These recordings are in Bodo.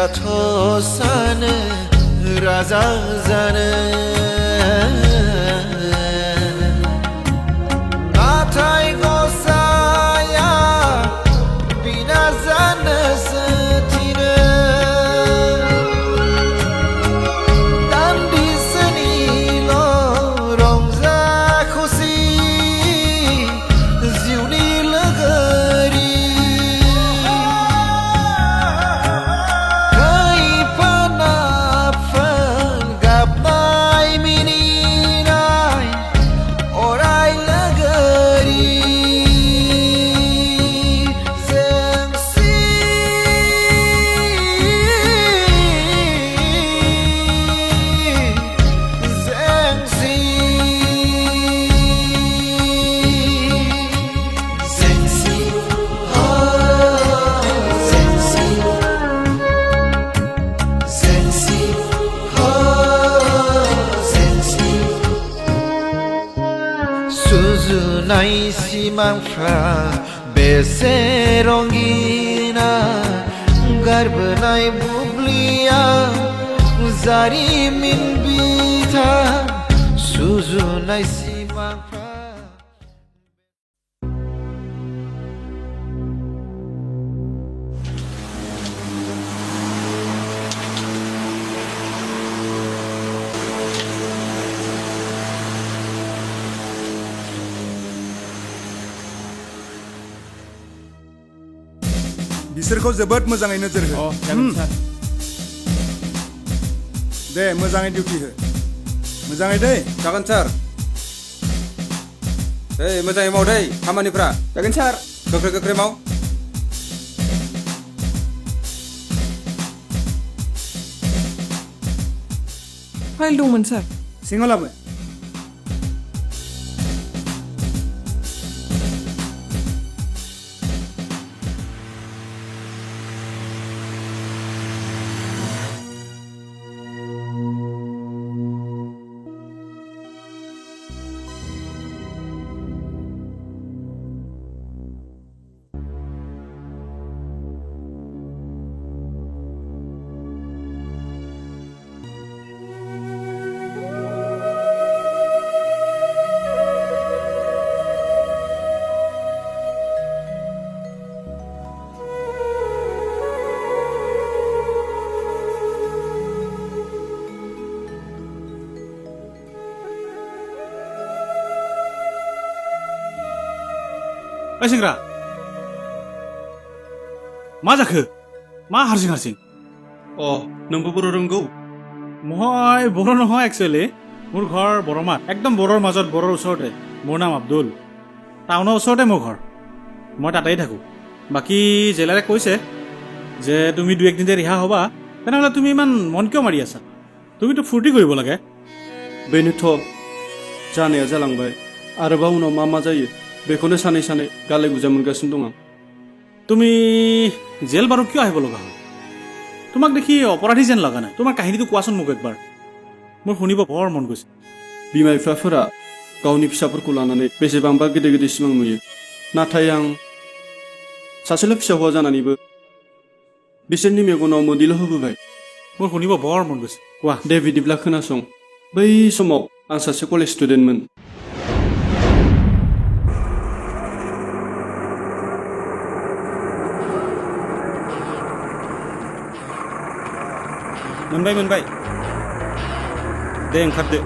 जाथ' सानो राजा जानो नाथाय गसाया बिना जानोसो थिनो दान्दिसेनिल' रंजा खुसि जिउनि लोगोरि खैफोद गाबनाय मिनिनाय अराय लोगोरि जोंसि जोंसि जोंसि हो जोंसि जोंसि हो जोंसि सुजुनाय सिमांफ्रा बेसे रंगिना गारबोनाय बुब्लिया जारिमिन बिथा सुजुनाय सिमांफ्रा बिसोरखौ जोबोद मोजाङै नोजोर हो जागोन सार दे मोजाङै डिउटि हो मोजाङै दै जागोन सार मोजाङै माव दै खामानिफ्रा जागोन सार गोख्रै गोख्रै माव फाइल दंमोन सार सिङाव लाबो ओइ सेंग्रा मा जाखो मा हारसिं हारसिं नोंबो बर' रोंगौ মই বৰ নহয় একচুৱেলি মোৰ ঘৰ বৰমাত একদম বৰৰ মাজত বৰৰ ওচৰতে মোৰ নাম আব্দুল টাউনৰ ওচৰতে মোৰ ঘৰ মই তাতেই থাকোঁ বাকী জেলাৰে কৈছে যে তুমি দুই একদিনতে ৰিহা হ'বা তেনেহ'লে তুমি ইমান মন কিয় মাৰি আছা তুমিতো ফূৰ্তি কৰিব লাগে बेनोथ' जानाया जालांबाय आरोबाव उनाव मा जायो बेखौनो सानै सानै गाले गुजा मोनगासिनो दं आं তুমি জেল বাৰু কিয় আহিব লগা হ'ল তোমাক দেখি অপৰাধী যেন লগা নাই তোমাৰ কাহিনীটো কোৱাচোন মোক একবাৰ মোৰ শুনিব বৰ মন গৈছে बिमा बिफाफोरा गावनि फिसाफोरखौ लानानै बेसेबांबा गिदिर गिदिर सिमां नुयो नाथाय आं सासेल' फिसा हौवा जानानैबो बिसोरनि मेगनाव मोदैल' होबोबाय মোৰ শুনিব বৰ মন গৈছে কোৱা दे बिदिब्ला खोनासं बै समाव आं सासे कलेज स्टुडेन्टमोन मोनबाय दे ओंखारदो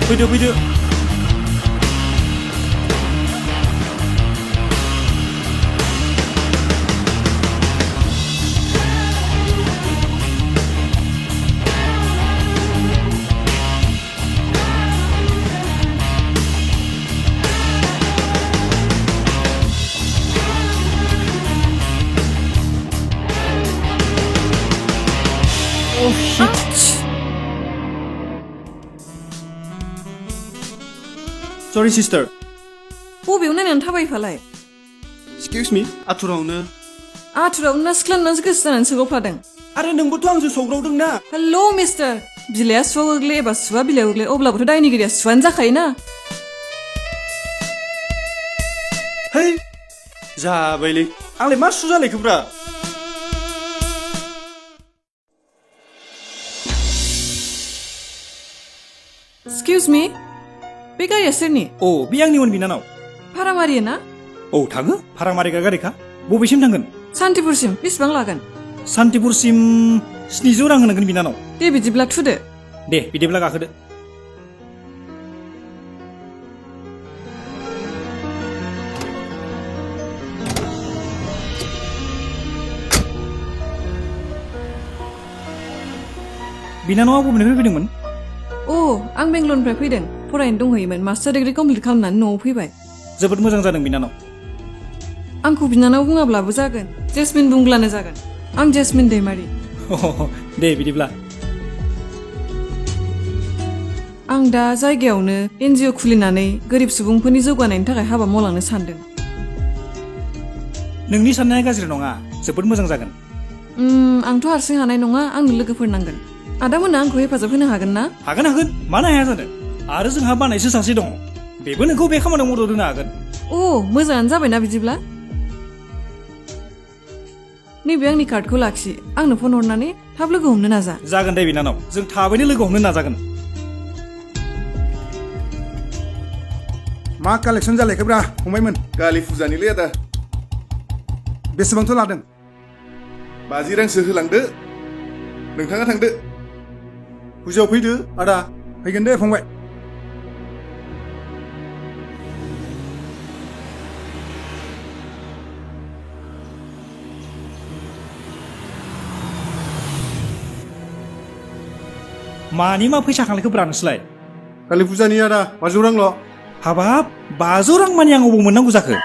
फैदो Sorry, sister. बबेयाव नायनानै थाबायफालाय एक्सकिउज मी आथुरावनो आथुरावनो ना सिख्लानासो गोसो जानानै सोगावफ्लादों आरो नोंबोथ' आंजों सौग्रावदों ना हेल' मिस्टार बिलाइआ सुवा गोग्लै एबा सुवा बिलाइयाव गोग्लै अब्लाबोथ' दायनिगिरिया सुवानो जाखायोना है जाबायलै आंलाय मा सु जालायखोब्रा एक्सकिउज मी बे गारिया सोरनि औ बे आंनिमोन बिनानाव भारा मारियो ना औ थाङो भारा मारिग्रा गारिखा बबेसिम थांगोन सान्तिपुरसिम बेसेबां लागोन सान्तिपुरसिम 700 रां होनांगोन बिनानाव दे बिदिब्ला थुदो दे बिदिब्ला गाखोदो बिनानावा बबेनिफ्राय फैदोंमोन अ आं बेंगलरनिफ्राय फैदों फरायनो दंहैयोमोन मास्टार डिग्री कमप्लिट खालामनानै न'आव फैबाय जोबोद मोजां जादों बिनानाव आंखौ बिनानाव बुङाब्लाबो जागोन जेसमिन बुंब्लानो जागोन आं जेसमिन दैमारि दे बिदिब्ला आं दा जायगायावनो एनजिअ खुलिनानै गोरिब सुबुंफोरनि जौगानायनि थाखाय हाबा मावलांनो सानदों नोंनि साननाया गाज्रि नङा जोबोद मोजां जागोन आंथ' हारसिं हानाय नङा आंनो लोगोफोर नांगोन आदामोना आंखौ हेफाजाब होनो हागोन ना हागोन मानो हाया जानो आरो जोंहा बानायसो सासे दङ बेबो नोंखौ बे खामानियाव मदद होनो हागोन अ मोजाङानो जाबायना बिदिब्ला नैबे आंनि कार्डखौ लाखि आंनो फन हरनानै थाब लोगो हमनो नाजा जागोन दे बिनानाव जों थाबैनो लोगो हमनो नाजागोन मा कालेक्सन जालायखोब्रा फंबायमोन कालि फुजानिलै आदा बेसेबांथ' लादों 50 रांसो होलांदो नोंथाङा थांदो फुजायाव फैदो आदा फैगोन दे फंबाय मानि मा फैसा खांलायखोब्रा नोंसोरलाय कालि फुजानि आदा 500 रांल' हाबाब 500 रां मानि आं अबाव मोननांगौ जाखो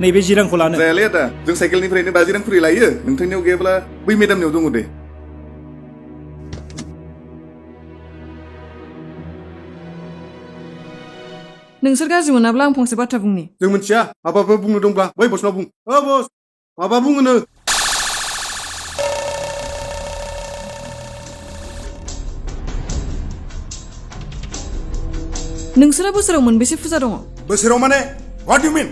नैबे 10 रांखौ लानो जायालै आदा जों साइकेलनिफ्रायनो 50 रां खरि लायो नोंथांनियाव गैयाब्ला बै मेडामनियाव दङ दे नोंसोर गाज्रि मोनाब्ला आं फंसे बाथ्रा बुंनि जों मिथिया माबाफोर बुंनो दंब्ला बै बसनाव बुं बस माबा बुङोनो नोंसोरा बोसोराव मोनबेसे फुजा दङ बोसोराव माने व्हाट इउ मिन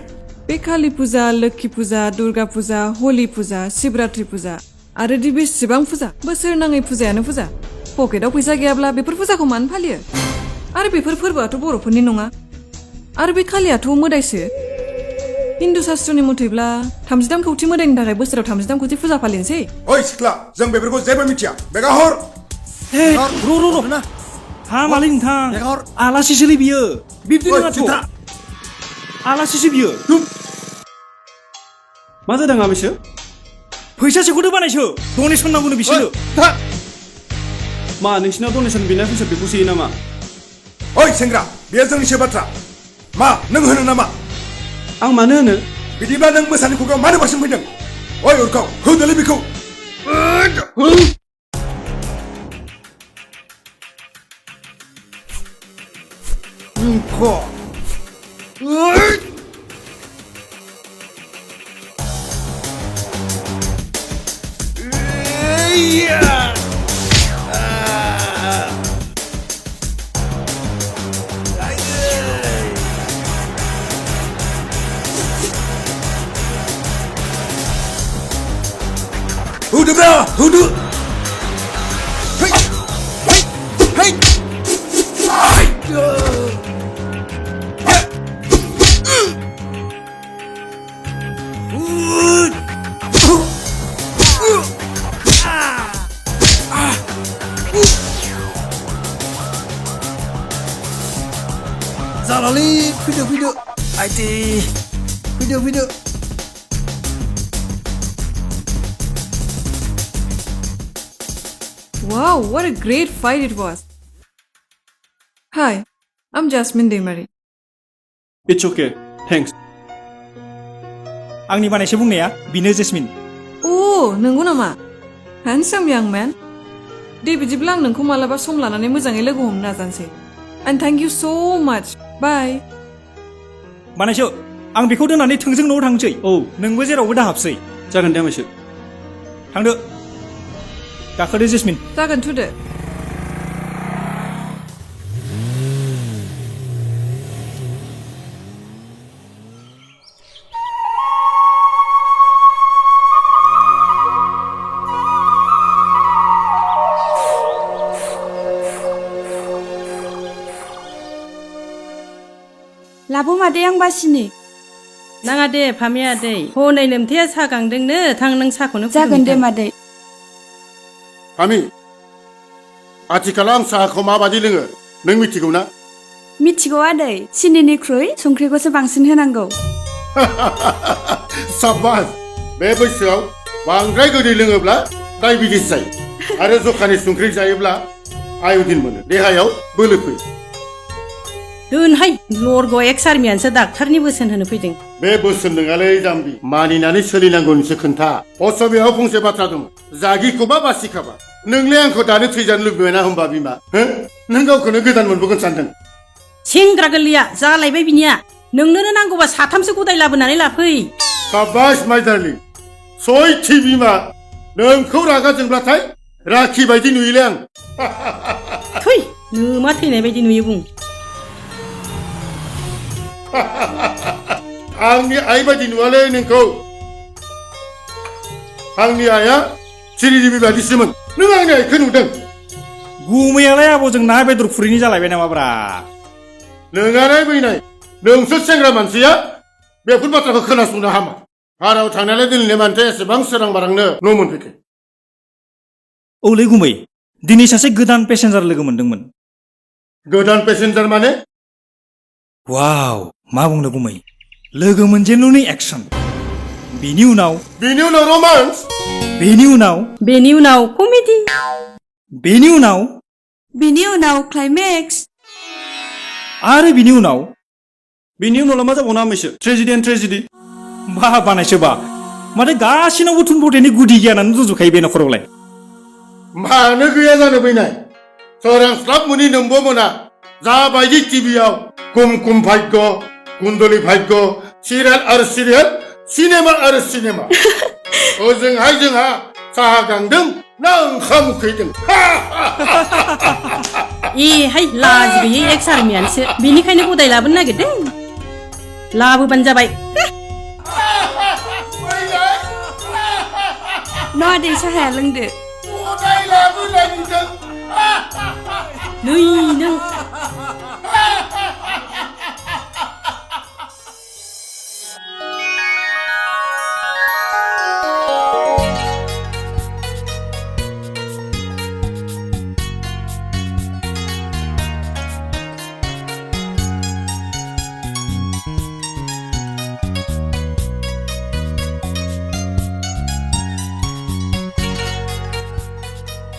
बे कालि फुजा लोक्षि फुजा दुर्गा फुजा हलि फुजा शिवरात्रि फुजा आरो दि बेसेबां फुजा बोसोर नाङै फुजायानो फुजा पकेटाव फैसा गैयाब्ला बेफोर फुजाखौ मानो फालियो आरो बेफोर फोरबोआथ' बर'फोरनि नङा आरो बे कालियाथ' मोदायसो हिन्दु शास्त्रनि मथैब्ला 33 कौटि मोदायनि थाखाय बोसोराव 33 कौटि फुजा फालिनोसै ओइ सिख्ला जों बेफोरखौ जेबो मिथिया बेगा हर र' हामालै नोंथां आलासिसोलै बियो बिब्दि नङाथ' आलासिसो बियो मा जादों आमिसो फैसा सेखौथ' बानायसो डनेसन नांगौनो बिसोरनो मा नोंसिनाव डनेसन बिनाय फैसा बेखौ सोयो नामा ओइ सेंग्रा बेयो जोंनिसो बाथ्रा मा नों होनो नामा आं मानो होनो बिदिब्ला नों मोसानि खुगायाव मानो बारसिन फैदों ओइ उरखाव होदोलै बेखौ होदोब्रा होदो hey hey जालालै फैदो आइदि फैदो Wow, what a great fight it was. Hi, I'm Jasmine Demari. It's okay thanks आंनि बानायसो बुंनाया बिनो जेसमिन Oh, नंगौ नामा? Handsome young man. दे बिदिब्ला आं नोंखौ मालाबा सम लानानै मोजाङै लोगो हमनो नाजानोसै. And thank you so much. Bye. बानायसो आं बेखौ दोननानै थोंजों न'आव थांसै औ नोंबो जेरावबो दाहाबसै जागोन दे आमायसो थांदो गाखोदो जेसमिन जागोन थुदो लाबो मादै आं बासिनि नाङा दे फामे आदै हनै लोमथाया सा गांदोंनो थां नों साखौनो जागोन दे मादै फामि आथिखालाव आं साहाखौ माबादि लोङो नों मिथिगौ ना मिथिगौ आदै सिनिनिख्रुइ संख्रिखौसो बांसिन होनांगौ साबास बे बैसोआव बांद्राय गोदै लोङोब्ला डायबिटिस जायो आरो जखानि संख्रि जायोब्ला आयडिन मोनो देहायाव बोलो फैयो दोनहाय लरग' एक्स आर्मियानोसो डाक्टारनि बोसोन होनो फैदों बे बोसोन नङालै जाम्बि मानिनानै सोलिनांगौनिसो खोन्था असमियाव फंसे बाथ्रा दङ जागिखौबा बासिखाबा नोंलाय आंखौ दानो थैजानो लुबैबाय ना होमबा बिमा नों गावखौनो गोदान मोनबोगोन सानदों सेंग्रा गोरलैया जालायबाय बिनिया नोंनोनो नांगौबा साथामसो गदाय लाबोनानै लाफै साबास माइ डार्लिं सयथि बिमा नोंखौ रागा जोंब्लाथाय राखि बायदि नुयोलै आं थै नोमा थैनाय बायदि नुयो बुं आंनि आइ बायदि नुवालै नोंखौ आंनि आइया सिरिदेबि बायदिसोमोन नों आंनि आइखौ नुदों गुमैयालाय आब'जों ना बेदर खुरैनि जालायबाय नामाब्रा नोंआनो बैनाय नोंसोर सेंग्रा मानसिया बेफोर बाथ्राखौ खोनासंनो हामा हाराव थांनानै दिनैनि मानसिया एसेबां सोरां बारांनो न' मोनफैखो औलै गुमै दिनै सासे गोदान पेसेन्जार लोगो मोनदोंमोन गोदान पेसेन्जार माने वाव मा बुंनो गुमै लोगो मोनजेनल'नि एक्सन बेनि उनाव रोमान्स बेनि उनाव कमेडि बेनि उनाव क्लाइमेक्स आरो बेनि उनाव उनावलाय मा जाबावनो आमायसो ट्रेजेडि एन्ड ट्रेजेडि बा बानायसो बा माथो गासिनावबो थुनफावथायनि गुदि गियानानो दंजोबखायो बे न'खरावलाय मानो गैया जानो बैनाय सोरांस्लाब मोनि नोंबो मोना जाबायदि टिभियाव कुमकुम भाग्य कुन्दलि भाग्य सिरियाल आरो सिरियाल सिनेमा आरो सिनेमा ओजोंहाय जोंहा साहा गांदों ना ओंखाम उखैदों एहाय लाज गैयै एक्स आर्मियानोसो बेनिखायनो गदाय लाबोनो नागिरदों लाबोबानो जाबाय न' आदै साहाया लोंदो नै नों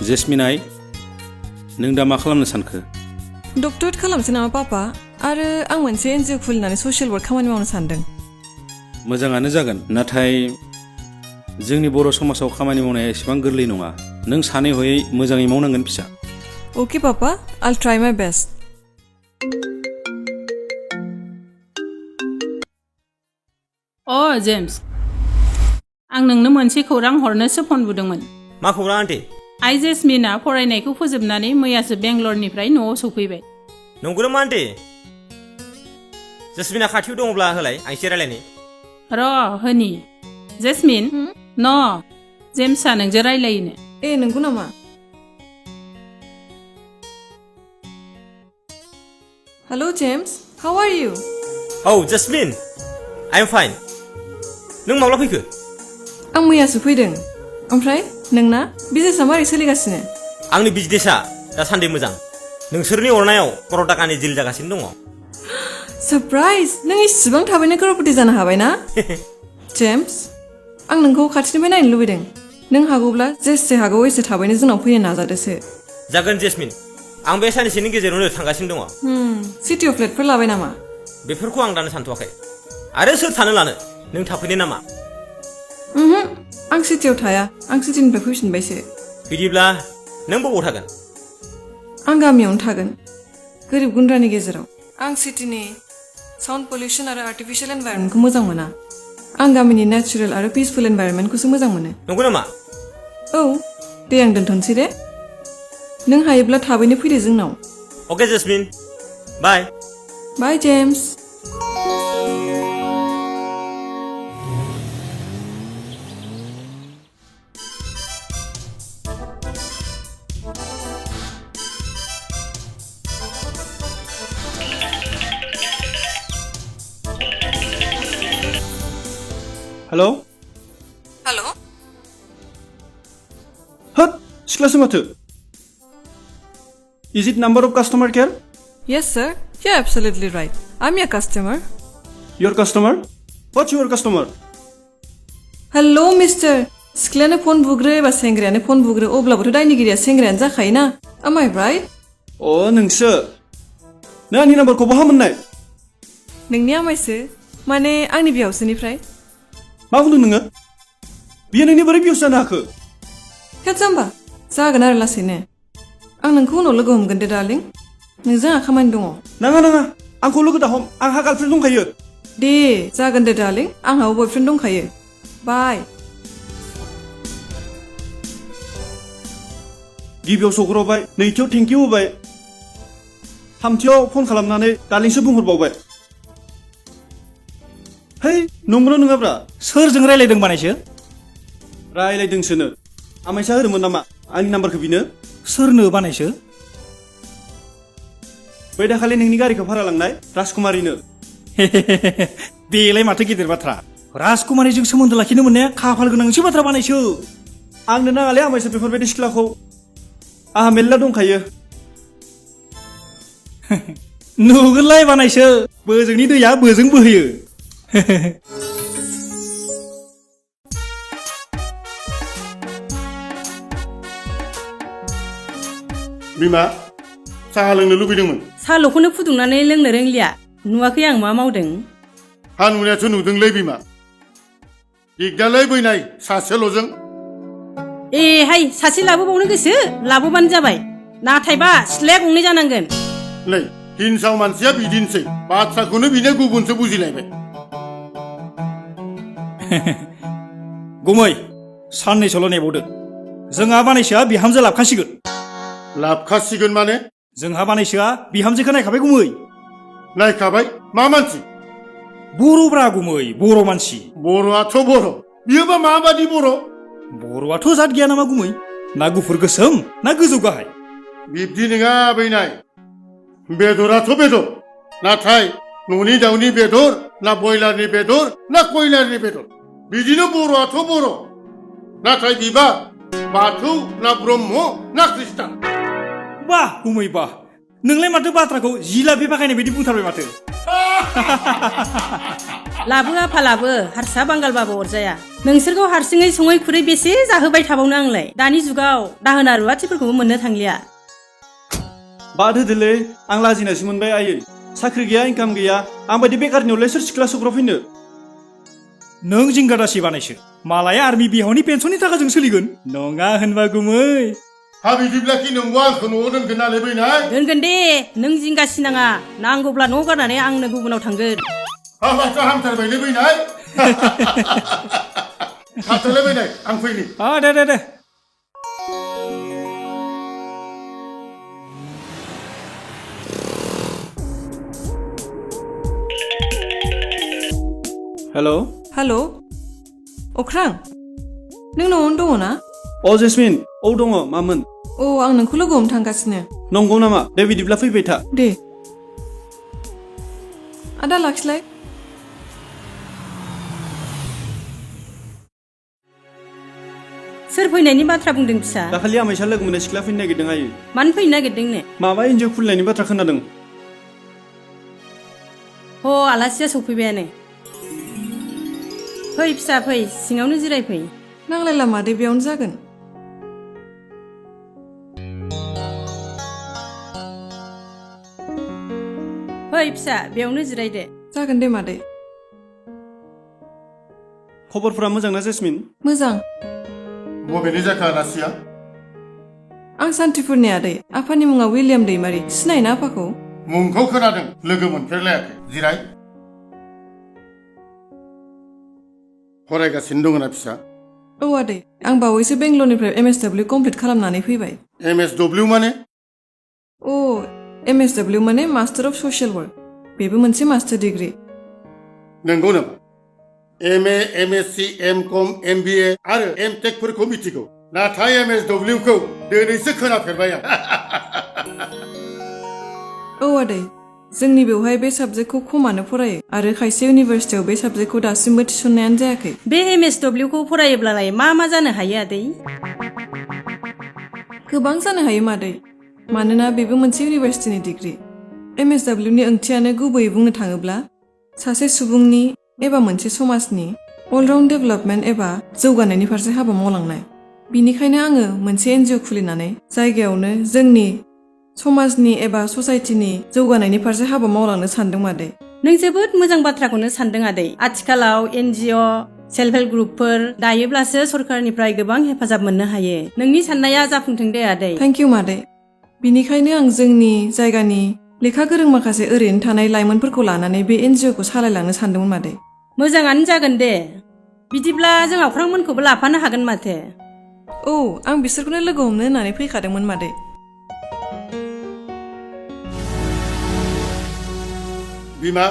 जेसमिन आइ नों दा मा खालामनो सानखो डक्टरेट खालामसै नामा पापा आरो आं मोनसे एनजिअ खुलिनानै ससियेल वर्क खामानि मावनो सानदों मोजाङानो जागोन नाथाय जोंनि बर' समाजाव खामानि मावनाया एसेबां गोरलै नङा नों सानै हयै मोजाङै मावनांगोन फिसा अके पापा आइल ट्राइ माइ बेस्ट अ जेम्स आं नोंनो मोनसे खौरां हरनोसो फन बुदोंमोन मा खौरां आन्टी आइ जेसमिना फरायनायखौ फोजोबनानै मैयासो बेंगलरनिफ्राय न'आव सफैबाय नंगौ नामा आन्टी जेसमिना खाथियाव दङब्ला होलाय आं एसे रायलायनि र' होनि जेसमिन न जेम्सआ नोंजों रायलायोनो ए नंगौ नामा hello James how are you औ जेसमिन आइ एम फाइन नों माब्ला फैखो आं मैयासो फैदों ओमफ्राय नोंना बिजनेसआ मारै सोलिगासिनो आंनि बिजनेसआ दासान्दि मोजां नोंसोरनि अरनायाव क'र टाकानि डिल जागासिनो दङ सारप्राइज नों इसिबां थाबैनो करोड़पति जानो हाबाय ना जेम्स आं नोंखौ खाथिनिफ्राय नायनो लुबैदों नों हागौब्ला जेसे हागौ एसे थाबैनो जोंनाव फैनो नाजादोसो जागोन जेसमिन आं बे साननैसोनि गेजेरावनो थांगासिनो दङ सिटियाव फ्लेटफोर लाबाय नामा बेफोरखौ आं दानो सानथ'वाखै आरो सोर थानो लानो नों थाफैनो नामा आं सिटियाव थाया आं सिटिनिफ्राय फैफिनबायसो बिदिब्ला नों बबाव थागोन आं गामियावनो थागोन गोरिब गुन्द्रानि गेजेराव आं सिटिनि साउन्ड पलिउसन आरो आर्टिफिशियेल एनभायरनमेन्टखौ मोजां मोना आं गामिनि नेचारेल आरो पिसफुल एनभायरनमेन्टखौसो मोजां मोनो नंगौ नामा औ दे आं दोनथ'नोसै दे नों हायोब्ला थाबैनो फैदो जोंनाव अके Jasmine bye bye James hello hello होत सिख्लासो माथो is it number of customer care Yes, sir. You're absolutely right. I'm your customer. Your customer what's your customer hello mister सिख्लायानो फन बुग्रो एबा सेंग्रायानो फन बुग्रो अब्लाबोथ' दायनिगिरिया सेंग्रायानो जाखायोना Am I right? अ नोंसो नों आंनि नाम्बारखौ बहा मोननाय नोंनि आमायसो माने आंनि बिहावसोनिफ्राय मा बुंदों नोङो बियो नोंनि बोरै बिउस जानो हाखो हेद जाम्बा जागोन आरो लासैनो आं नोंखौ उनाव लोगो हमगोन दे डार्लिं नोंजों आंहा खामानि दङ नाङा नाङा आंखौ लोगो दाहम आंहा गार्लफ्रेन्ड दंखायो दे जागोन दे डार्लिं आंहाबो बयफ्रेन्ड दंखायो बाय गिबियाव सौग्रावबाय नैथियाव थेंकिउ होबाय थामथियाव फन खालामनानै दार्लिंसो बुंहरबावबाय है नंगौना नङाब्रा सोरजों रायलायदों बानायसो रायलायदोंसोनो आमायसा होदोंमोन नामा आंनि नाम्बारखौ बिनो सोरनो बानायसो बै दाखालि नोंनि गारिखौ भारा लांनाय राजकुमारिनो बेलाय माथो गिदिर बाथ्रा राजकुमारिजों सोमोन्दो लाखिनो मोननाया खाफाल गोनांसो बाथ्रा बानायसो आंनो नाङालै आमायसा बेफोरबायदि सिख्लाखौ आंहा मेल्ला दंखायो नुगोनलाय बानायसो बोजोंनि दैया बोजों बोहैयो बिमा साहा लोंनो लुबैदोंमोन साल'खौनो फुदुंनानै लोंनो रोंलिया नुवाखै आं मा मावदों हा नुनायाथ' नुदोंलै बिमा दिगदारलै बैनाय सासेल'जों ए हाय सासे लाबोबावनो गोसो लाबोबानो जाबाय नाथायबा सिथ्लाया गंनै जानांगोन नै हिनजाव मानसिया बिदिनोसै बाथ्राखौनो बिनो गुबुनसो बुजिलायबाय गुमै साननैसोल' नेबावदो जोंहा बानायसोआ बिहामजो लाबखासिगोन लाबखासिगोन माने जोंहा बानायसोआ बिहामजोखौ नायखाबाय गुमै नायखाबाय मा मानसि बर'ब्रा गुमै बर' मानसि बर'आथ' बर' बियोबा माबादि बर' बर'आथ' जात गैया नामा गुमै ना गुफुर गोसोम ना गोजौ गाहाय बिब्दि नङा बैनाय बेदराथ' बेदर नाथाय न'नि दाउनि बेदर ना बयलारनि बेदर ना कयलारनि बेदर बिदिनो बर'आथ' बर' नाथाय बिबा बाथौ ना ब्रह्म ना ख्रिस्टान बाह गुमै बाह नोंलाय माथो बाथ्राखौ जिलाफि बाखायनाय बायदि बुंथारबाय माथो लाबो आफा लाबो हारसा बांगालबाबो अरजाया नोंसोरखौ हारसिङै सङै खुरै बेसे जाहोबाय थाबावनो आंलाय दानि जुगाव दाहोना रुवाथिफोरखौबो मोननो थांलिया बाद होदोलै आं लाजिनासो मोनबाय आयै साख्रि गैया इनकाम गैया आं बायदि बेकारनियावलाय सोर सिख्ला सौग्राव फैनो नों जिंगादासि बानायसो मालाय आर्मि बिहावनि पेन्सननि थाखाजों सोलिगोन नङा होनबा गुमै हा बिदिब्ला कि नोंबो आंखौ न'आव दोनगोन नालाय बैनाय दोनगोन दे नों जिंगासि नाङा नांगौब्ला न' गारनानै आंनो गुबुनाव थांगोन हाबाथ' हामथारबायलै बैनाय हाबथारलाय बैनाय आं फैनि दे हेलौ हेलो अख्रां नों न'आवनो दङ ना अ जेसमिन औ दङ मामोन औ आं नोंखौ लोगो हमनो थांगासिनो नंगौ नामा दे बिदिब्ला फैबाय था दे आदा लाखिलाय सोर फैनायनि बाथ्रा बुंदों फिसा दाखालि आमायसा लोगो मोननाय सिख्ला फैनो नागिरदों आयै मानो फैनो नागिरदोंनो माबा एनजिअ खुलिनायनि बाथ्रा खोनादों ह आलासिया सफैबायानो फै फिसा फै सिङावनो जिरायफै नांलायला मादै बेयावनो जागोन फै फिसा बेयावनो जिरायदो जागोन दे मादै खबरफोरा मोजां ना जेसमिन मोजां बबेनि जाखो आलासिया आं सान्तिपुरनि आदै आफानि मुङा विलियाम दैमारि सिनायोना आफाखौ मुंखौ खोनादों लोगो मोनफेरलायाखै जिराय फरायगासिनो दङ ना फिसा औ आदै आं बावैसो बेंगलरनिफ्राय MSW कमप्लिट खालामनानै फैबाय MSW माने अ MSW माने मास्टार अफ ससियेल वर्क बेबो मोनसे मास्टार डिग्री नंगौ नामा MA MSc MCom MBA आरो MTech फोरखौ मिथिगौ नाथाय MSW खौ दिनैसो खोनाफेरबाय आं औ आदै जोंनि बेवहाय बे साबजेक्टखौ खमानो फरायो आरो खायसे इउनिभारसिटियाव बे साबजेक्टखौ दासिमबो थिसननायानो जायाखै बे MSW खौ फरायोब्लालाय मा जानो हायो आदै गोबां जानो हायो मादै मानोना बेबो मोनसे इउनिभारसिटिनि डिग्री MSW नि ओंथियानो गुबैयै बुंनो थाङोब्ला सासे सुबुंनि एबा मोनसे समाजनि अलराउन्ड डेभेलपमेन्ट एबा जौगानायनि फारसे हाबा मावलांनाय बिनिखायनो आङो मोनसे NGO खुलिनानै जायगायावनो जोंनि समाजनि एबा ससाइटिनि जौगानायनि फारसे हाबा मावलांनो सानदों मादै नों जोबोद मोजां बाथ्राखौनो सानदों आदै आथिखालाव NGO सेल्फ हेल्प ग्रुपफोर दायोब्लासो सरकारनिफ्राय गोबां हेफाजाब मोननो हायो नोंनि साननाया जाफुंथों दे आदै थेंक इउ मादै बिनिखायनो आं जोंनि जायगानि लेखा गोरों माखासे ओरैनो थानाय लाइमोनफोरखौ लानानै बे NGO खौ सालायलांनो सानदोंमोन मादै मोजाङानो जागोन दे बिदिब्ला जों अख्रांमोनखौबो लाफानो हागोन माथो औ आं बिसोरखौनो लोगो हमनो होननानै फैखादोंमोन मादै बिमा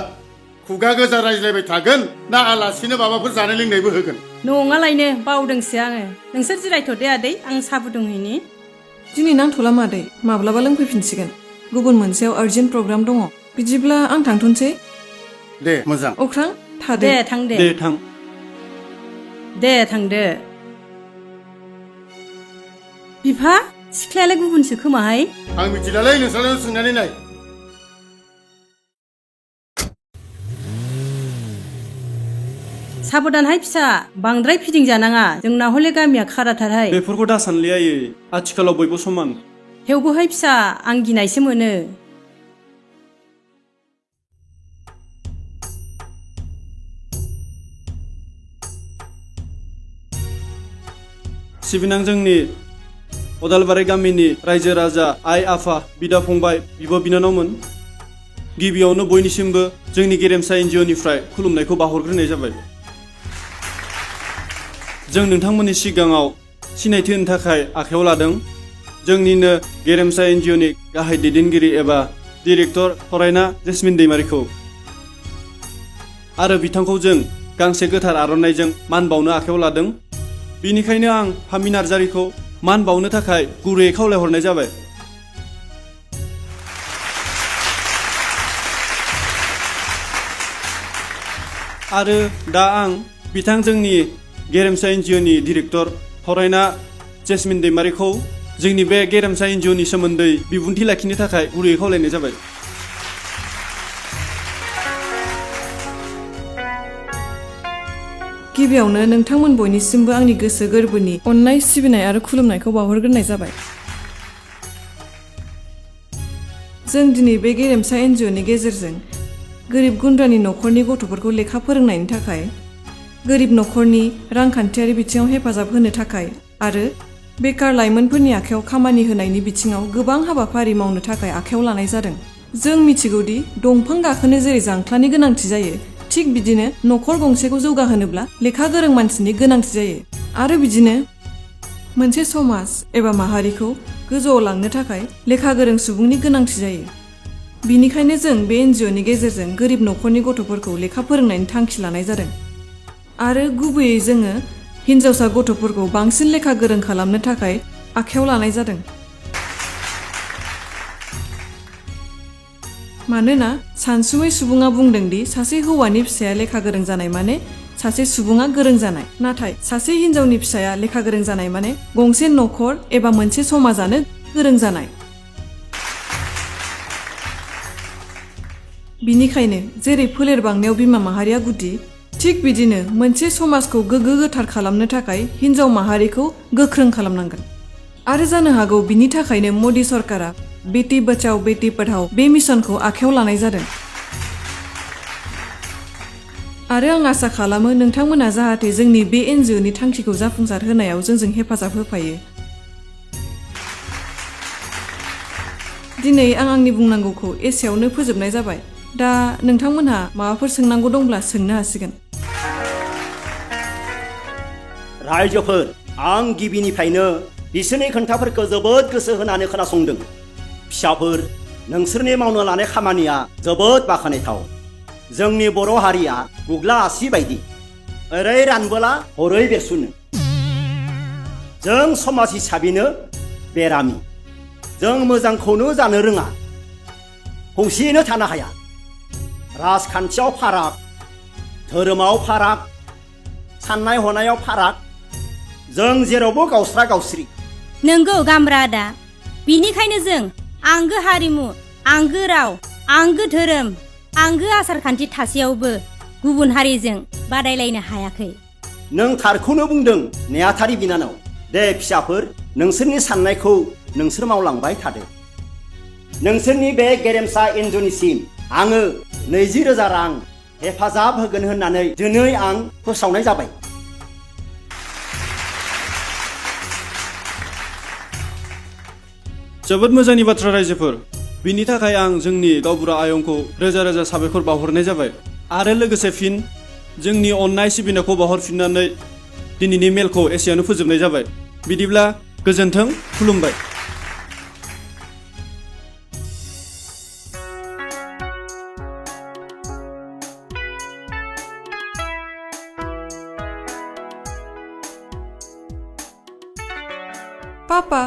खुगा गोजा रायज्लायबाय थागोन ना आलासिनो माबाफोर जानाय लोंनायबो होगोन नङालायनो बावदोंसो आङो नोंसोर जिरायथ'दे आदै आं साहा फुदुंहैनि दिनै नांथ'ला मादै माब्लाबा लोंफैफिनसिगोन गुबुन मोनसेयाव आर्जेन्ट प्रग्राम दङ बिदिब्ला आं थांथ'नोसै दे मोजां अख्रां थादो दे थां दे थां दे थांदो बिफा सिख्लायालाय गुबुनसो खोमाहाय आं मिथिलालै नोंसानाव सोंनानै नाय साबधानहाय फिसा बांद्राय फिदिं जानाङा जोंना हले गामिया खाराथारहाय बेफोरखौ दा सानलै आयै आथिखालाव बयबो समान थेवबोहाय फिसा आं गिनायसो मोनो सिबिनां जोंनि अदालबारि गामिनि रायजो राजा आइ आफा बिदा फंबाय बिब' बिनानावमोन गिबियावनो बयनिसिमबो जोंनि गेरेमसा NGO निफ्राय खुलुमनायखौ बावहरग्रोनाय जाबाय जों नोंथांमोननि सिगाङाव सिनायथि होनो थाखाय आखायाव लादों जोंनिनो गेरेमसा NGO नि गाहाय दैदेनगिरि एबा डिरेक्टर फरायना जेसमिन दैमारिखौ आरो बिथांखौ जों गांसे गोथार आर'नाइजों मान बावनो आखायाव लादों बिनिखायनो आं फामि नार्जारिखौ मान बावनो थाखाय गुरैयै खावलायहरनाय जाबाय आरो दा आं बिथां जोंनि गेरेमसा NGO नि डिरेक्टर फरायना जेसमिन दैमारिखौ जोंनि बे गेरेमसा NGO नि सोमोन्दै बिबुंथि लाखिनो थाखाय गुरैयै खावलायनाय जाबाय गिबियावनो नोंथांमोन बयनिसिमबो आंनि गोसो गोरबोनि अननाय सिबिनाय आरो खुलुमनायखौ बावहरग्रोनाय जाबाय जों दिनै बे गेरेमसा NGO नि गेजेरजों गोरिब गुन्द्रानि न'खरनि गथ'फोरखौ लेखा फोरोंनायनि थाखाय गोरिब न'खरनि रांखान्थियारि बिथिङाव हेफाजाब होनो थाखाय आरो बेकार लाइमोनफोरनि आखायाव खामानि होनायनि बिथिङाव गोबां हाबाफारि मावनो थाखाय आखायाव लानाय जादों जों मिथिगौदि दंफां गाखोनो जेरै जांख्लानि गोनांथि जायो थिग बिदिनो न'खर गंसेखौ जौगाहोनोब्ला लेखा गोरों मानसिनि गोनांथि जायो आरो बिदिनो मोनसे समाज एबा माहारिखौ गोजौआव लांनो थाखाय लेखा गोरों सुबुंनि गोनांथि जायो बिनिखायनो जों बे NGO नि गेजेरजों गोरिब न'खरनि गथ'फोरखौ लेखा फोरोंनायनि थांखि लानाय जादों आरो गुबैयै जोङो हिन्जावसा गथ'फोरखौ बांसिन लेखा गोरों खालामनो थाखाय आखायाव लानाय जादों मानोना सानसुमै सुबुङा बुंदोंदि सासे हौवानि फिसाया लेखा गोरों जानाय माने सासे सुबुङा गोरों जानाय नाथाय सासे हिन्जावनि फिसाया लेखा गोरों जानाय माने गंसे न'खर एबा मोनसे समाजानो गोरों जानाय बिनिखायनो जेरै फोलेर बांनायाव बिमा माहारिया गुदि थिग बिदिनो मोनसे समाजखौ गोग्गो गोथार खालामनो थाखाय हिन्जाव माहारिखौ गोख्रों खालामनांगोन आरो जानो हागौ बिनि थाखायनो मोदी सरकारा बेटी बचाओ बेटी पढ़ाओ बे मिशनखौ आखायाव लानाय जादों आरो आं आसा खालामो नोंथांमोना जाहाथे जोंनि बे NGO नि थांखिखौ जाफुंसार होनायाव जोंजों हेफाजाब होफायो दिनै आं आंनि बुंनांगौखौ एसेयावनो फोजोबनाय जाबाय दा नोंथांमोनहा माबाफोर सोंनांगौ दंब्ला सोंनो हासिगोन रायजोफोर आं गिबिनिफ्रायनो बिसोरनि खोन्थाफोरखौ जोबोद गोसो होनानै खोनासंदों। फिसाफोर, नोंसोरनि मावनो लानाय खामानिया जोबोद बाख्नायथाव। जोंनि बर' हारिया गुग्ला आसि बायदि ओरै रानबोला हरै बेरसुनो। जों समाज हिसाबैनो बेरामि। जों मोजांखौनो जानो रोङा, खौसेयैनो थानो हाया। राजखान्थियाव फाराग, धोरोमाव फाराग, साननाय हनायाव फाराग, जों जेरावबो गावस्रा गावस्रि। नंगौ गामब्रा आदा, बिनिखायनो जों आंगो हारिमु, आंगो राव, आंगो धोरोम, आंगो आसारखान्थि थासेयावबो गुबुन हारिजों बादायलायनो हायाखै। नों थारखौनो बुंदों नेहाथारि बिनानाव। दे फिसाफोर, नोंसोरनि साननायखौ नोंसोर मावलांबाय थादो। नोंसोरनि बे गेरेमसा एनजिअनिसिम आङो 20,000 रां हेफाजाब होगोन होननानै दिनै आं फोसावनाय जाबाय। जोबोद मोजांनि बाथ्रा रायजोफोर। बिनि थाखाय आं जोंनि गावबुरा आयंखौ रोजा रोजा साबायखर बावहरनाय जाबाय। आरो लोगोसे फिन जोंनि अननाय सिबिनायखौ बावहरफिननानै दिनैनि मेलखौ एसेयावनो फोजोबनाय जाबाय। बिदिब्ला गोजोन्थों, खुलुमबाय। पापा,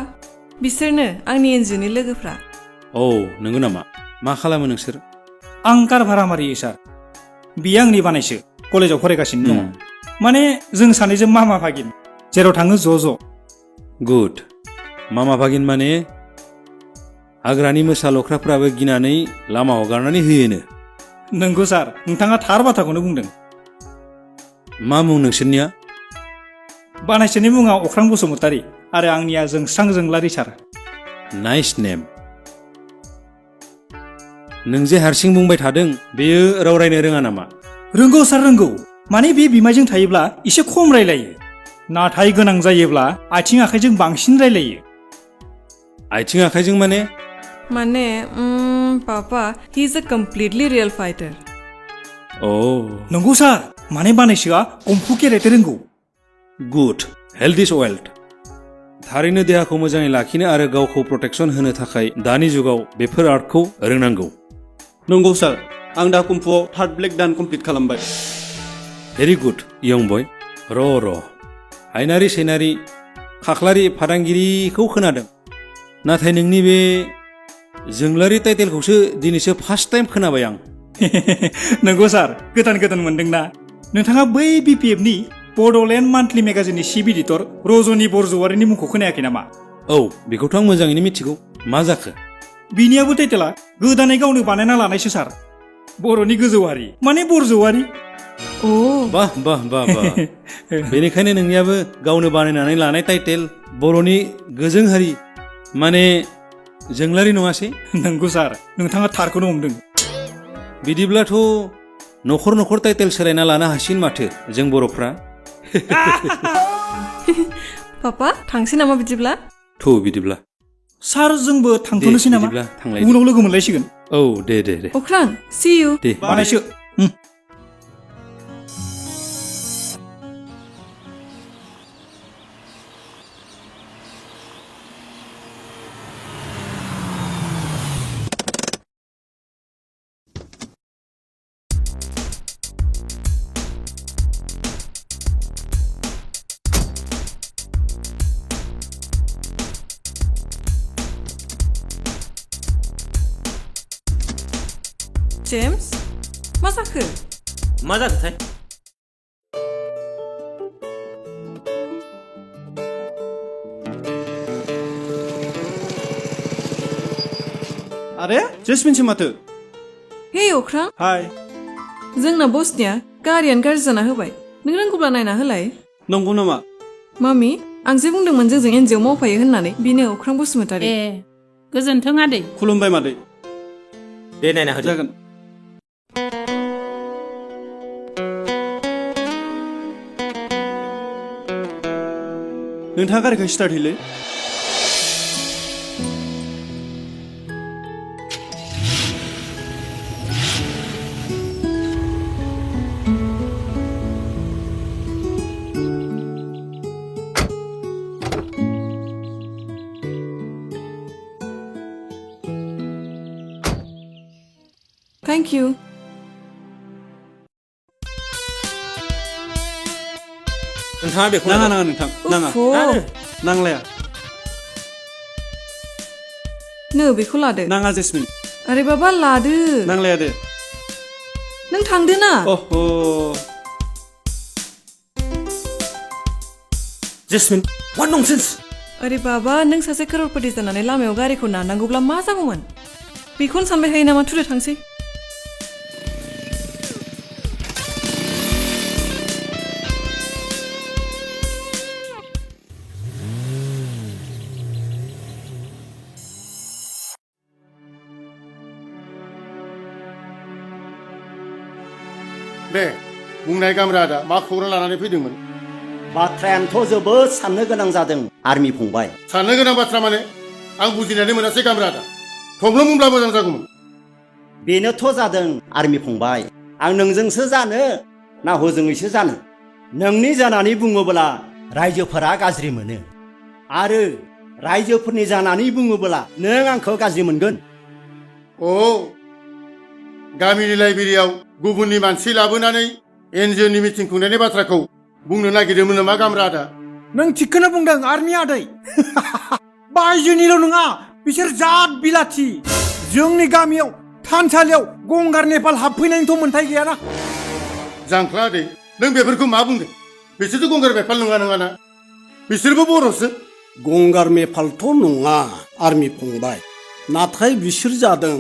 बिसोरनो आंनि एनजिअनि लोगोफ्रा। औ, नंगौ नामा? मा खालामो नोंसोर? आं कार भारा मारियो सार। बियो आंनि बानायसो, कलेजाव फरायगासिनो दङ। माने जों सानैजों मामा भागिन, जेराव थाङो ज' ज'। गुड। मामा भागिन माने हाग्रानि मोसा लख्राफ्राबो गिनानै लामा हगारनानै होयोनो। नंगौ सार, नोंथाङा थार बाथ्राखौनो बुंदों। मा मुं नोंसोरनिया? बानायसोनि मुङा अख्रां बसुमतारी आरो आंनिया जोंस्रां जोंलारि सार। नाइस नेम। नों जे हारसिं बुंबाय थादों, बेयो राव रायनो रोङा नामा? रोंगौ सार, रोंगौ। माने बे बिमायजों थायोब्ला एसे खम रायलायो, नाथाय गोनां जायोब्ला आथिं आखाइजों बांसिन रायलायो। आथिं आखाइजों माने? माने पापा, he is a completely real fighter. औ नंगौ सार, माने बानायसोआ कम्फु केरेटे रोंगौ। गुड। हेल्थ इज वेल्थ। थारैनो देहाखौ मोजाङै लाखिनो आरो गावखौ प्रटेक्सन होनो थाखाय दानि जुगाव बेफोर आर्टखौ रोंनांगौ। नंगौ सार, आं दा कुम्फुआव 3rd ब्लेक दान कमप्लिट खालामबाय। भेरि गुड यं बय। र' हायनारि सैनारि खाख्लारि फादांगिरिखौ खोनादों, नाथाय नोंनि बे जोंलारि टाइटेलखौसो दिनैसो फार्स्ट टाइम खोनाबाय आं। नंगौ सार, गोदान मोनदोंना? नोंथाङा बै BPFनि Bodoland monthly मेगाजिननि chief editor Rajni बरजवारिनि मुंखौ खोनायाखै नामा? औ, बेखौथ' आं मोजाङैनो मिथिगौ। मा जाखो? बिनियाबो टाइटेला गोदानै गावनो बानायना लानायसो सार। बर'नि गोजौवारि माने बरजवारि। अ बाह बाह बाह बाह। बेनिखायनो नोंनियाबो गावनो बानायनानै लानाय टाइटेल बर'नि गोजों हारि माने जोंलारि नङासै? नंगौ सार, नोंथाङा थारखौनो हमदों। बिदिब्लाथ' न'खर टाइटेल सोलायना लानो हासिगोन माथो जों बर'फ्रा। पापा, थांसै नामा बिदिब्ला? बिदिब्ला सार, जोंबो थांथ'नोसै नामा? बिदिब्ला थांलाय। उनाव लोगो मोनलायसिगोन। औ, दे। अख्रां, सि इउ। दे बानायसो। जेम्स, मा जाखो? मा जाखोथाय? आरे जेसमिनसो माथो। हे अख्रां, हाय। जोंना बसनिया गारियानो गाज्रि जाना होबाय। नों रोंगौब्ला नायना होलाय। नंगौ नामा? मामि, आं जे बुंदोंमोन जोंजों एनजिअ मावफायो होननानै, बेनो अख्रां बसुमतारी। ए, गोजोन्थों आदै। खुलुमबाय मादै। दे नायना होदो। जागोन। नोंथाङा गारिखौ स्टार्ट होलै। थेंक इउ नोंथाङा बेखौ नाङा नाङा नोंथां नाङा नांलाया नो बेखौ लादो नाङा जेसमिन अरे बाबा लादो नांलाया दे नों थांदो ना अहो जेसमिन व्हाट ननसेन्स अरे बाबा नों सासे करोड़पति जानानै लामायाव गारिखौ नारनांगौब्ला मा जागौमोन बेखौनो सानबाय थायो नामा थुदो थांसै दे बुंनाय गामरादा मा खौरां लानानै फैदोंमोन बाथ्रायानोथ' जोबोद साननो गोनां जादों आर्मि फंबाय साननो गोनां बाथ्रा माने आं बुजिनानै मोनासै गामरादा थब्लं बुंब्ला मोजां जागौमोन बेनोथ' जादों आर्मि फंबाय आं नोंजोंसो जानो ना हजोङैसो जानो नोंनि जानानै बुङोब्ला रायजोफोरा गाज्रि मोनो आरो रायजोफोरनि जानानै बुङोब्ला नों आंखौ गाज्रि मोनगोन अ गामिनि लाइब्रेरियाव गुबुननि मानसि लाबोनानै एनजिअनि मिटिं खुंनायनि बाथ्राखौ बुंनो नागिरदोंमोन नामा गामरादा नों थिगखौनो बुंदों आर्मि आदै बायजोनिल' नङा बिसोर जात बिलाथि जोंनि गामियाव थानसालियाव गंगार नेपाल हाबफैनायनिथ' मोन्थाय गैयाना जांख्ला आदै नों बेफोरखौ मा बुंदों बिसोरथ' गंगार नेपाल नङाना बिसोरबो बर'सो गंगार नेपालथ' नङा आर्मि फंबाय नाथाय बिसोर जादों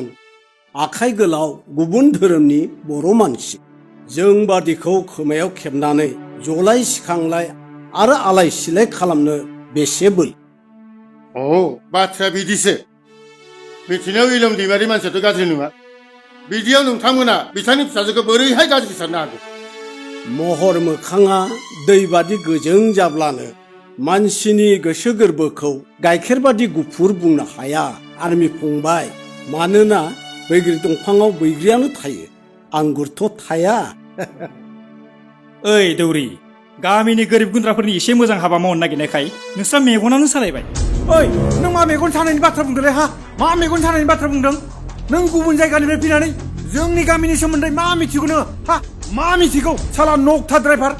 आखाइ गोलाव गुबुन धोरोमनि बर' मानसि जों बादिखौ खोमायाव खेबनानै जलाय सिखांलाय आरो आलाय सिलाय खालामनो बेसे बोल अ बाथ्राया बिदिसो मिथिनायाव इलम दैमारि मानसियाथ' गाज्रि नङा बिदियाव नोंथांमोना बिथांनि फिसाजोखौ बोरैहाय गाज्रि साननो हागौ महर मोखाङा दै बादि गोजों जाब्लानो मानसिनि गोसो गोरबोखौ गाइखेर बादि गुफुर बुंनो हाया आर्मि फंबाय मानोना बैग्रि दंफाङाव बैग्रियानो थायो आंगुरथ' थाया ओइ दौरि गामिनि गोरिब गुन्द्राफोरनि एसे मोजां हाबा मावनो नागिरनायखाय नोंस्रा मेगनानो सालायबाय ओइ नों मा मेगन सानायनि बाथ्रा बुंदोंलै हा मा मेगन सानायनि बाथ्रा बुंदों नों गुबुन जायगानिफ्राय फैनानै जोंनि गामिनि सोमोन्दै मा मिथिगौ नोङो हा मा मिथिगौ साला नकथा ड्राइभार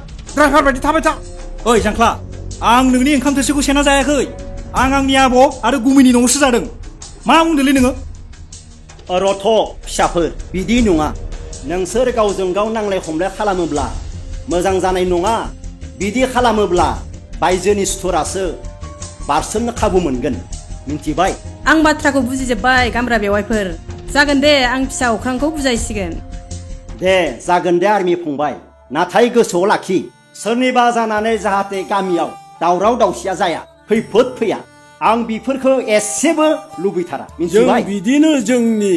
बायदि थाबाय था ओइ जांख्ला आं नोंनि ओंखाम थोरसिखौ सेना जायाखै आं आंनि आब' आरो गुमैनि न'आवसो जादों मा बुंदोंलै नोङो रथ' फिसाफोर बिदि नङा नोंसोर गावजों गाव नांलाय खमलाय खालामोब्ला मोजां जानाय नङा बिदि खालामोब्ला बायजोनि सुथुरासो बारसोमनो खाबु मोनगोन मिन्थिबाय आं बाथ्राखौ बुजिजोब्बाय गामरा बेवाइफोर जागोन दे आं फिसा अख्रांखौ बुजायसिगोन दे जागोन दे आर्मि फंबाय नाथाय गोसोआव लाखि सोरनिबा जानानै जाहाथे गामियाव दावराव दावसिया जाया खैफोद फैया आं बेफोरखौ एसेबो लुबैथारा मिन्थिबाय जों बिदिनो जोंनि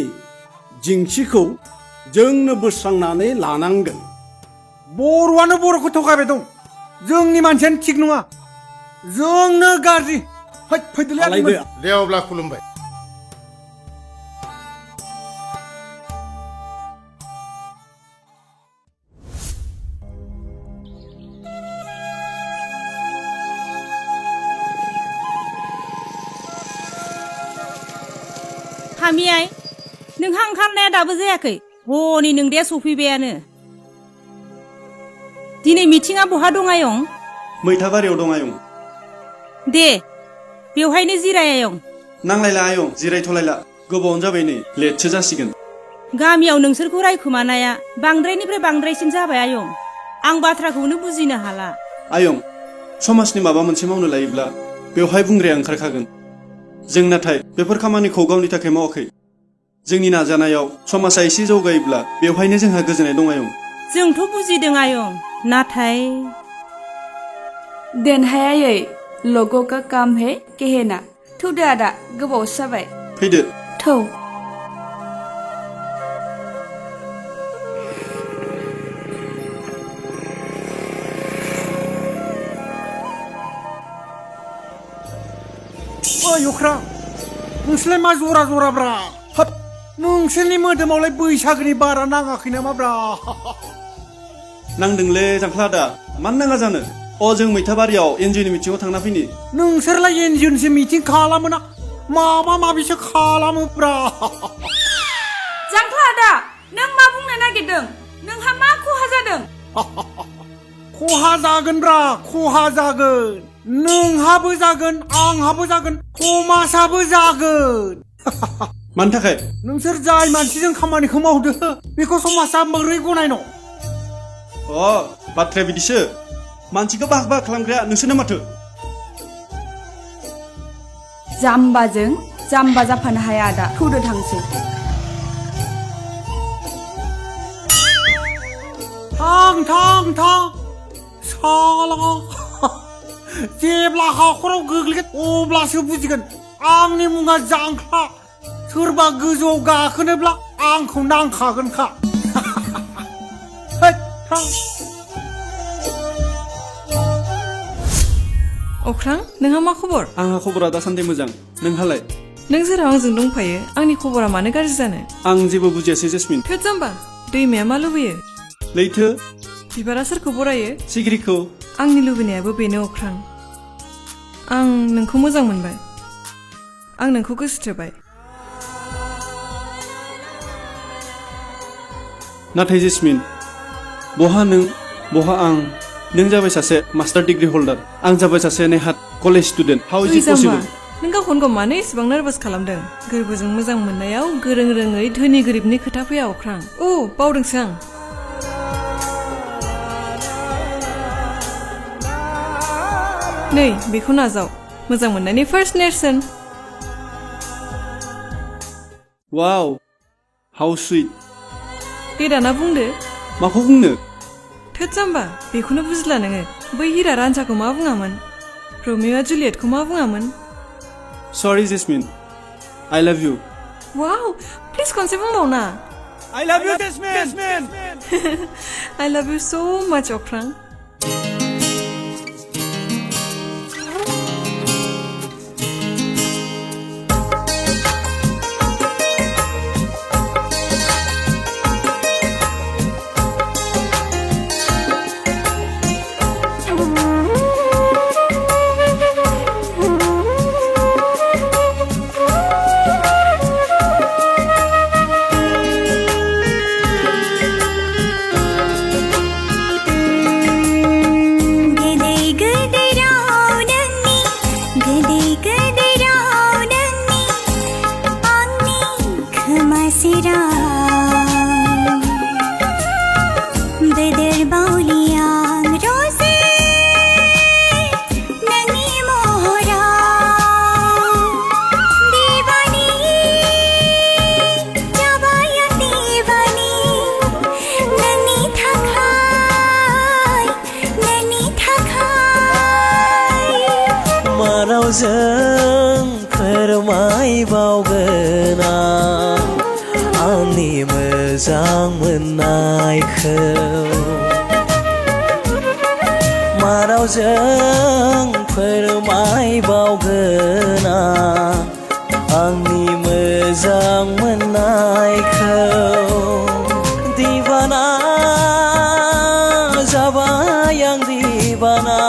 जिंसिखौ जोंनो बोस्रांनानै लानांगोन बर'आनो बर'खौ थगायबाय दं जोंनि मानसियानो थिग नङा जोंनो गाज्रि आलायदो दे अब्ला खुलुमबाय हामियाय नोंहा ओंखारनाया दाबो जायाखै हनै नोंदाया सफैबायानो दिनै मिथिङा बहा दं आयं मैथाबारियाव दं आयं दे बेवहायनो जिराय आयं नांलायला आयं जिरायथ'लायला गोबावानो जाबाय नै लेटसो जासिगोन गामियाव नोंसोरखौ रायखोमानाया बांद्रायनिफ्राय बांद्रायसिन जाबाय आयं आं बाथ्राखौनो बुजिनो हाला आयं समाजनि माबा मोनसे मावनो लायोब्ला बेवहाय बुंग्राया ओंखारखागोन जों नाथाय बेफोर खामानिखौ गावनि थाखाय मावाखै जोंनि नाजानायाव समाजा एसे जौगायोब्ला बेवहायनो जोंहा गोजोननाय दं आयं जोंथ' बुजिदों आयं नाथाय दोनहायायै लोगों का काम है कहना थौदो आदा गोबावसो जाबाय फैदो थौ ओइ अख्रां नोंसोरलाय मा जरा जराब्रा हाब नोंसोरनि मोदोमावलाय बैसागोनि बारा नाङाखै नामाब्रा नांदोंलै जांख्ला आदा मानो नाङा जानो जों मैथाबारियाव एनजिअनि मिटिङाव थांना फैनि नोंसोरलाय एनजिअनिसो मिटिं खालामोना माबा माबिसो खालामोब्रा जांख्ला आदा नों नागिरदों नोंहा मा खहा जादों खहा जागोनब्रा खहा जागोन नोंहाबो जागोन आंहाबो जागोन समाजाबो जागोन मानि थाखाय नोंसोर जाय मानसिजों खामानिखौ मावदो बेखौ समाजा बोरै गनायनो बाथ्राया बिदिसो मानसिखौ बाहाग बाहाग खालामग्राया नोंसोरनो माथो जाम्बाजों जाम्बा जाफानो हाया आदा थौदो थांसै थां साला जेब्ला हाखराव गोग्लैगोन अब्लासो बुजिगोन आंनि मुङा जांख्ला सोरबा गोजौआव गाखोनोब्ला आंखौ नांखागोनखा थां अख्रां नोंहा मा खबर आंहा खबरा दासान्दि मोजां नोंहालाय नों जेराव आंजों दंफायो आंनि खबरा मानो गाज्रि जानो आं जेबो बुजियासै जेसमिन थोद जाम्बा दैमाया मा लुबैयो लैथो बिबारा सोरखौ बरायो सिखिरिखौ आंनि लुबैनायाबो बेनो अख्रां आं नोंखौ मोजां मोनबाय आं नोंखौ गोसोथोबाय नाथाय जेसमिन बहा नों बहा आं नों जाबाय सासे मास्टार डिग्री हल्डार आं जाबाय सासे नेहात college student how is it possible नों गावखौनो गाव मानो एसेबां नार्भास खालामदों गोरबोजों मोजां मोननायाव गोरों रोङै धोनि गोरिबनि खोथा फैया अख्रां बावदोंसो आं नै बेखौ नाजाव मोजां मोननायनि फार्स्ट नेरसोन वाव हाउ सुइट दे दाना बुंदो माखौ बुंनो थोद जाम्बा बेखौनो बुजिला नोङो बै हिरा रान्जाखौ मा बुङामोन रमिअ'आ जुलियटखौ मा बुङामोन सरी जेसमिन आई लव यू वाव प्लिज खनसे बुंबावना I love you Jasmine I love you so much अख्रां जों फोरमायबावगोन आंनि मोजां मोननायखौ माराव जों फोरमायबावगोन आंनि मोजां मोननायखौ दिवाना जाबाय आं दिवाना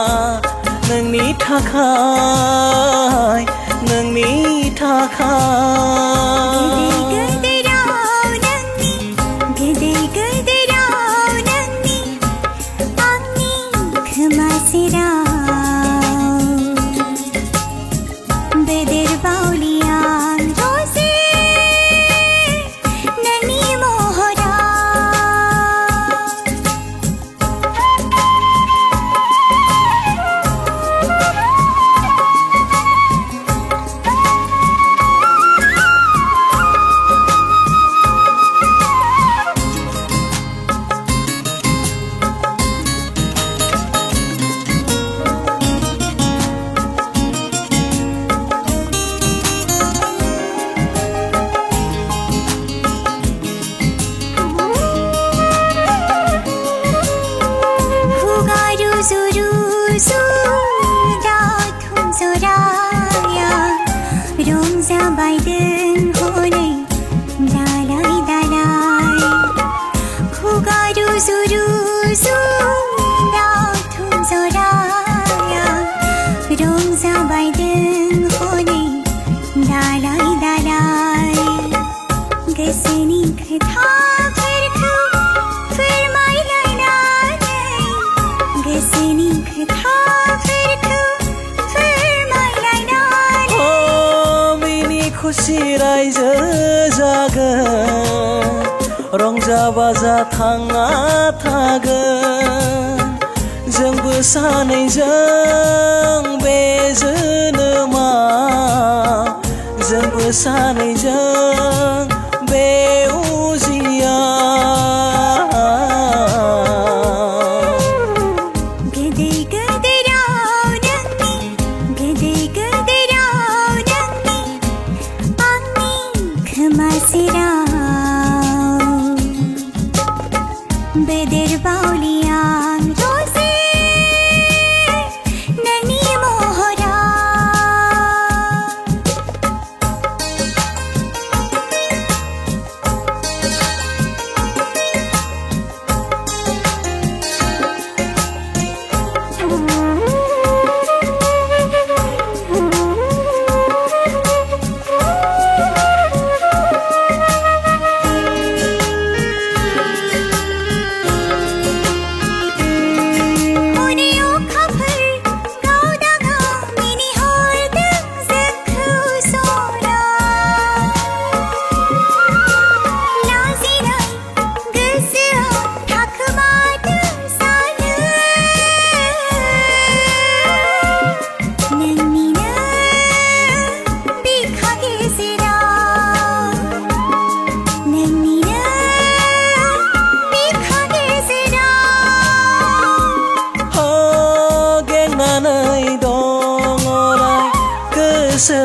नोंनि थाखाय गोसोनि खोथाफोरखौ खुसि रायजो जागोन रंजा बाजा थांना थागोन जोंबो सानैजों बे जोनोमा जोंबो सानैजों बे उजिया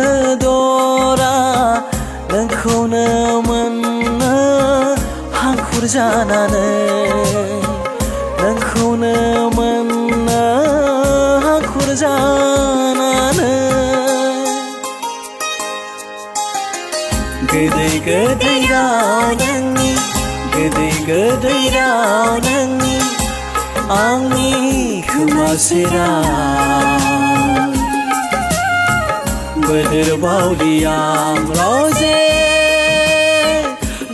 गोसोदरा नोंखौनो मोननो हांखुर जानानै नोंखौनो मोननो हांखुर जानानै गोदै गोदै राव नोंनि गोदै गोदै राव नोंनि आंनि खोमा सेराव बोदोर बावलियाल' जे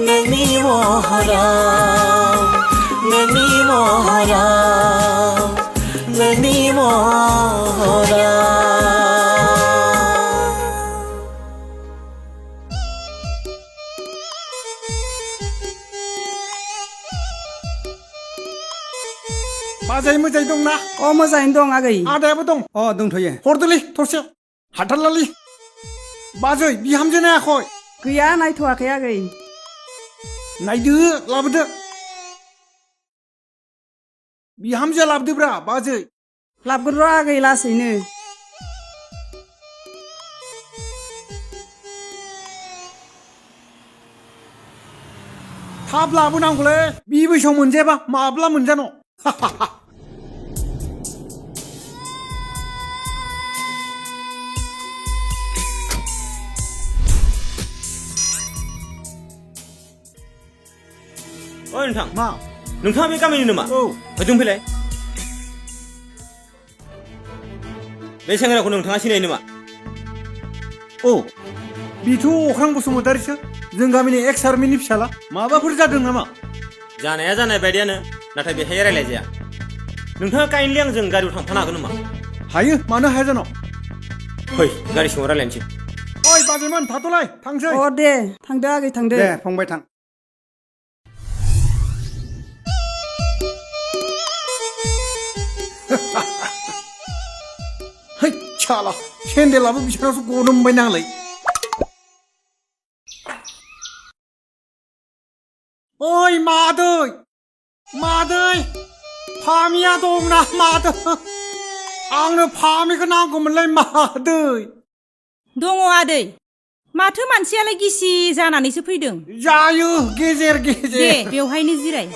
नोंनि महराव नोंनि महराव नोंनि महराव बाजै मोजाङै दंना अ मोजाङैनो दं आगै आदायाबो दं अ दंथ'यो हरदोलै थरसे हाथारलालै बाजै बिहामजो नायाखै गैया नायथ'वाखै आगै नायदो लाबोदो बिहामजो लाबोदोब्रा बाजै लाबगोन र' आगै लासैनो थाब लाबोनांगौलै बि बैसोआव मोनजायाबा माब्ला मोनजानो ओइ नोंथां मा नोंथाङा बे गामिनि नामा औ ओजों फैलाय बे सेंग्राखौ नोंथाङा सिनायो नामा औ बिथ' अख्रां बसुमतारिसो जों गामिनि एक्स आर्मिनि फिसाला माबाफोर जादों नामा जानाया जानाय बायदियानो नाथाय बेहाय रायलायजाया नोंथाङा काइन्डलि आंजों गारियाव थांफानो हागोन नामा हायो मानो हाया जानो फै गारि सिङाव रायलायनोसै ओइ बाजैमोन थाथ'लाय थांसै अ दे थांदो आगै थांदो दे फंबाय थां है साला सेन्देलाबो बिसोरनावसो गनो मोनबाय नांलाय ओइ मादै मादै फामिया दंना मादै आंनो फामिखौ नांगौमोनलाय मादै दङ आदै माथो मानसियालाय गिसि जानानैसो फैदों जायो गेजेर दे गेजेर बेवहायनो जिराय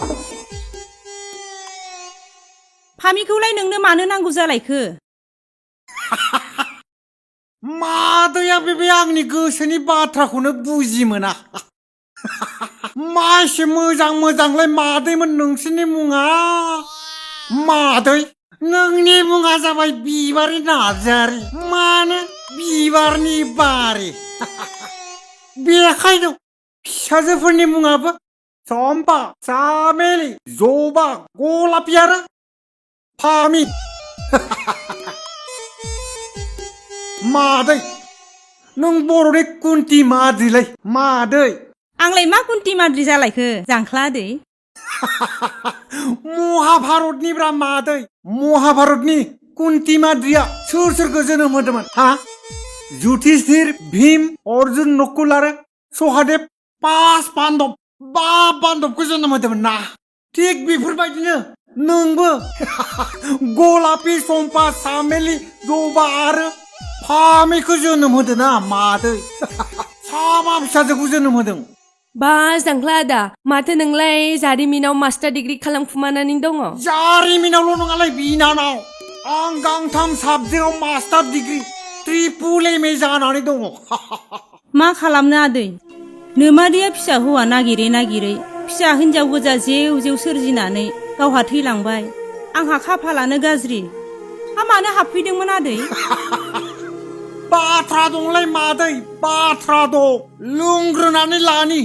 फामिखौलाय नोंनो मानो नांगौ जालायखो मादैया बे आंनि गोसोनि बाथ्राखौनो बुजि मोना मा एसे मोजां मोजांलाय मादैमोन नोंसोरनि मुङा मादै नोंनि मुङा जाबाय बिबारि नार्जारि मानो बिबारनि बारि बेखायनो फिसाजोफोरनि मुङाबो चम्पा चामेलि जबा गलापि आरो फामि मादै नों बर'नि कुन्ति माद्रिलै मादै आंलाय मा कुन्ति माद्रि जालायखो जांख्ला आदै महाभारतनिब्रा मादै महाभारतनि कुन्ति माद्रिया सोर सोरखौ जोनोम होदोंमोन हा युधिष्ठिर भीम अर्जुन नकुल आरो सहादेव 5 पान्डब 5 पान्डबखौ जोनोम होदोंमोन ना थिग बेफोरबायदिनो नोंबो गलापी चम्पा सामेलि जबा आरो फामेखौ जोनोम होदों ना मादै साबा फिसाजोखौ जोनोम होदों बा जांख्ला आदा माथो नोंलाय जारिमिनाव मास्टार डिग्री खालामखुमानानै दङ जारिमिनावल' नङालाय बिनानाव आं गांथाम साबजेक्टआव master degree triple M A जानानै दङ मा खालामनो आदै नोमादैया फिसा हौवा नागिरै फिसा हिनजाव गोजा जेव जेव सोरजिनानै गावहा थैलांबाय आंहा खाफालानो गाज्रि मानो हाबफैदोंमोन आदै बाथ्रा दंलाय मादै बाथ्रा दं लोंग्रोनानै लानि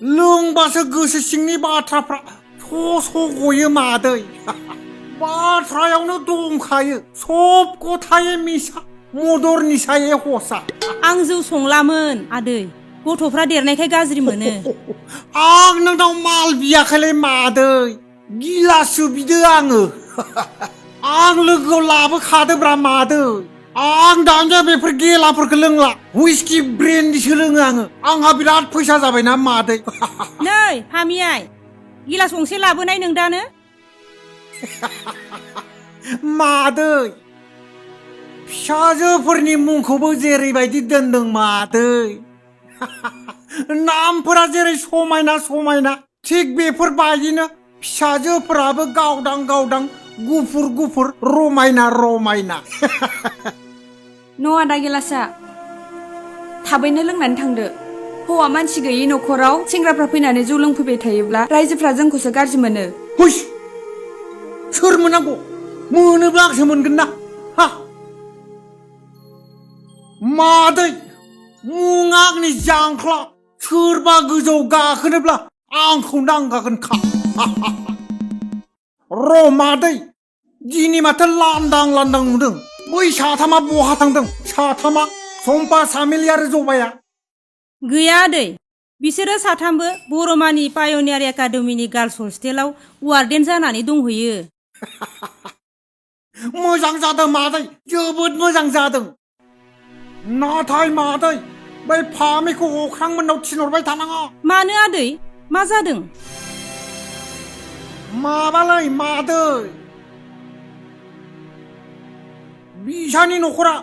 लोंबासो गोसो सिंनि बाथ्राफ्रा स' गयो मादै बाथ्रायावनो दंखायो सब गथायै मिसा मदर निसायै हसा आं जौ संलामोन आदै गथ'फ्रा देरनायखाय गाज्रि मोनो आं नोंनाव माल बियाखैलै मादै गिलाससो बिदो आङो आं लोगोआव लाबोखादोब्रा मादै आं दानिया बेफोर गेलाफोरखौ लोंला हुइस्कि ब्रेन्डिसो लोङो आंहा बिराद फैसा जाबायना मादै नै फामियाय गिलास गंसे लाबोनाय नोंदानो मादै फिसाजोफोरनि मुंखौबो जेरैबायदि दोनदों मादै नामफोरा जेरै समायना थिग बेफोरबायदिनो फिसाजोफोराबो गावदां गुफुर रमायना न' आदा गिलासा थाबैनो लोंनानै थांदो हौवा मानसि गैयि न'खराव सेंग्राफ्रा फैनानै जौ लोंफैबाय थायोब्ला रायजोफ्रा जोंखौसो गाज्रि मोनो हुइस सोर मोनांगौ मोनोब्ला आंसो मोनगोन ना हा मादै मुङा आंनि जांख्ला सोरबा गोजौ गाखोनोब्ला आंखौ नांगागोनखा र' मादै दिनै माथो लांदां नुदों बै साथामा बहा थांदों साथामा चम्पा सामेलि आरो जबाया गैया आदै बिसोरो साथामबो बर'मानि पायनियार एकाडेमिनि गार्लस हस्टेलाव वार्डेन जानानै दंहैयो मोजां जादों मादै जोबोद मोजां जादों नाथाय मादै बै फामिखौ अख्रांमोननाव थिनहरबाय थानाङा मानो आदै मा जादों माबालै मादै बिसानि न'खरा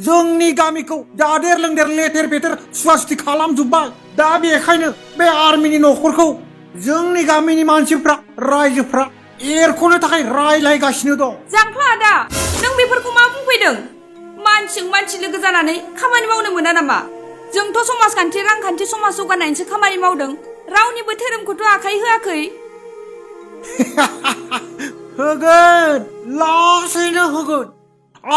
जोंनि गामिखौ जादेर लोंदेर लेथेर फेथेर सुवास्ति खालामजोब्बाय दा बेखायनो बे आर्मिनि न'खरखौ जोंनि गामिनि मानसिफ्रा रायजोफ्रा एरख'नो थाखाय रायलायगासिनो दं जांख्ला आदा नों बेफोरखौ मा बुंफैदों मानसिजों मानसि लोगो जानानै खामानि मावनो मोना नामा जोंथ' समाजखान्थि रांखान्थि समाज जौगानायनिसो खामानि मावदों रावनिबो धोरोमखौथ' आखाइ होआखै होगोन लासैनो होगोन